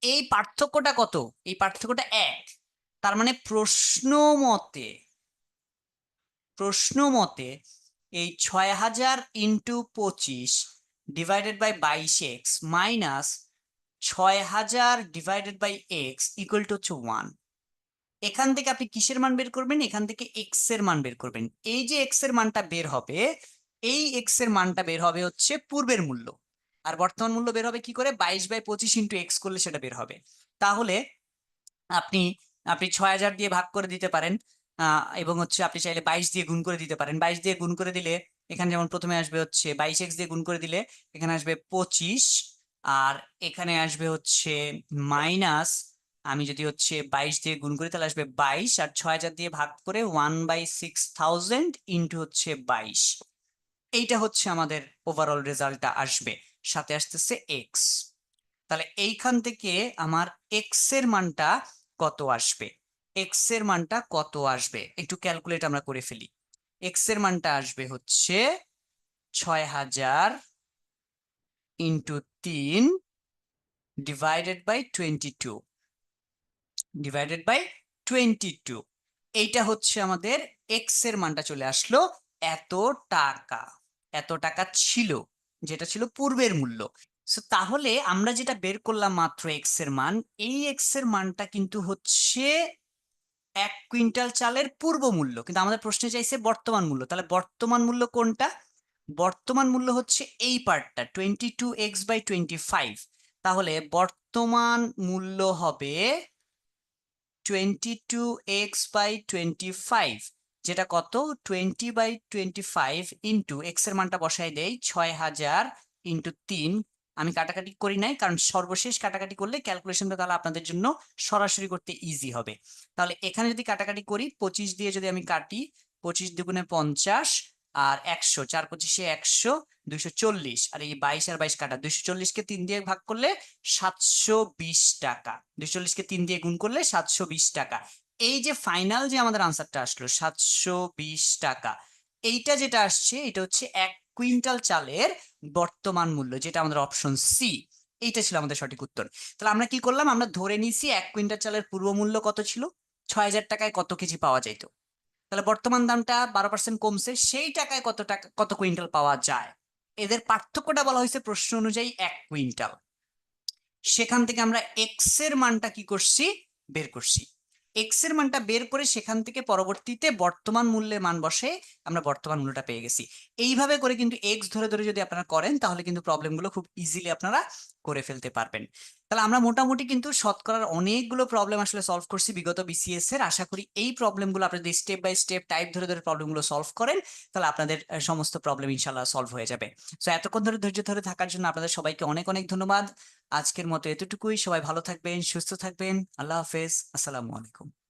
এই পার্থক্যটা কত? এই পার্থক্যটা 1। তার মানে প্রশ্ন মতে এই 6,000 into 25 divided by 22x minus 6,000 divided by x equal to হচ্ছে 1। এখান থেকে আপনি কিসের মান বের করবেন? এখান থেকে x এর মান বের করবেন। এই যে x এর মানটা বের হবে, এই x এর মানটা বের হবে হচ্ছে পূর্বের মূল্য, আর বর্তমান মূল্য বের হবে কি করে? 22/25 ইন্টু x করলে সেটা বের হবে। তাহলে আপনি আপনি 6,000 দিয়ে ভাগ করে দিতে পারেন, এবং হচ্ছে আপনি চাইলে 22 দিয়ে গুণ করে দিতে পারেন। 22 দিয়ে গুণ করে দিলে এখানে যেমন প্রথমে আসবে হচ্ছে 22x দিয়ে গুণ করে দিলে এখানে আসবে 25, আর এখানে আসবে হচ্ছে মাইনাস, আমি যদি হচ্ছে 22 দিয়ে গুণ করি তাহলে আসবে 22, আর 6,000 দিয়ে ভাগ করে 1/6000 ইন্টু হচ্ছে 22। এইটা হচ্ছে আমাদের ওভারঅল রেজাল্টটা আসবে, সাথে আসতেছে এক্স। তাহলে এইখান থেকে আমার এক্স এর মানটা কত আসবে? এক্স এর মানটা কত আসবে একটু ক্যালকুলেট আমরা করে ফেলি। এক্স এর মানটা আসবে হচ্ছে 6,000 ইন্টু 3 ডিভাইডেড বাই 22 এইটা হচ্ছে আমাদের এক্স এর মানটা চলে আসলো এত টাকা। এত টাকা ছিল, যেটা ছিল পূর্বের মূল্য। সো তাহলে আমরা যেটা বের করলাম মাত্র এক্স এর মান, এই এক্স এর মানটা কিন্তু হচ্ছে 1 কুইন্টাল চালের পূর্ব মূল্য, কিন্তু আমাদের প্রশ্নে চাইছে বর্তমান মূল্য। তাহলে বর্তমান মূল্য কোনটা? বর্তমান মূল্য হচ্ছে এই পার্টটা 22x/25। তাহলে বর্তমান মূল্য হবে 22x/25, যেটা কত? 20/25 ইন্টু এক্স এর মানটা বসাই দেই 6000 ইন্টু 3। আমি কাটাকাটি করি নাই, কারণ সর্বশেষ কাটাকাটি করলে ক্যালকুলেশনটা তাহলে আপনাদের জন্য সরাসরি করতে ইজি হবে। তাহলে এখানে যদি কাটাকাটি করি, 25 দিয়ে যদি আমি কাটি, 25 দুগুণে 50 আর 100, 4×25 100, 240, আর এই 22 আর 22 কাটা, 240কে 3 দিয়ে ভাগ করলে 720 টাকা, 240কে 3 দিয়ে গুণ করলে 720 টাকা। এই যে ফাইনাল যে আমাদের আনসারটা আসলো 720 টাকা, এইটা যেটা আসছে এটা হচ্ছে 1 কুইন্টাল চালের বর্তমান মূল্য, যেটা আমাদের অপশন সি। এইটা ছিল আমাদের সঠিক উত্তর। তাহলে আমরা কি করলাম? আমরা ধরে নিছি 1 কুইন্টাল চালের পূর্ব মূল্য কত ছিল? 6000 টাকায় কত কেজি পাওয়া যেত। তাহলে বর্তমান দামটা 12% কমছে, সেই টাকায় কত টাকা, কত কুইন্টাল পাওয়া যায়। এদের পার্থক্যটা বলা হয়েছে প্রশ্ন অনুযায়ী 1 কুইন্টাল। সেখান থেকে আমরা এক্স এর মানটা কি করছি? বের করছি। এক্স এর মানটা বের করে সেখান থেকে পরবর্তীতে বর্তমান মূল্যের মান বসে আমরা বর্তমান মূল্যটা পেয়ে গেছি। এইভাবে করে কিন্তু এক্স ধরে ধরে যদি আপনারা করেন, তাহলে কিন্তু প্রবলেমগুলো খুব ইজিলি আপনারা করে ফেলতে পারবেন। তাহলে আমরা মোটামুটি কিন্তু শতকরার অনেকগুলো প্রবলেম আসলে সলভ করছি বিগত বিসিএস এর। আশা করি এই প্রবলেমগুলো আপনি যদি স্টেপ বাই স্টেপ টাইপ ধরে ধরে প্রবলেমগুলো সলভ করেন, তাহলে আপনাদের সমস্ত প্রবলেম ইনশাল্লাহ সলভ হয়ে যাবে। সো এতক্ষণ ধরে ধৈর্য ধরে থাকার জন্য আপনাদের সবাইকে অনেক অনেক ধন্যবাদ। আজকের মতো এতটুকুই। সবাই ভালো থাকবেন, সুস্থ থাকবেন। আল্লাহ হাফেজ, আসসালামু আলাইকুম।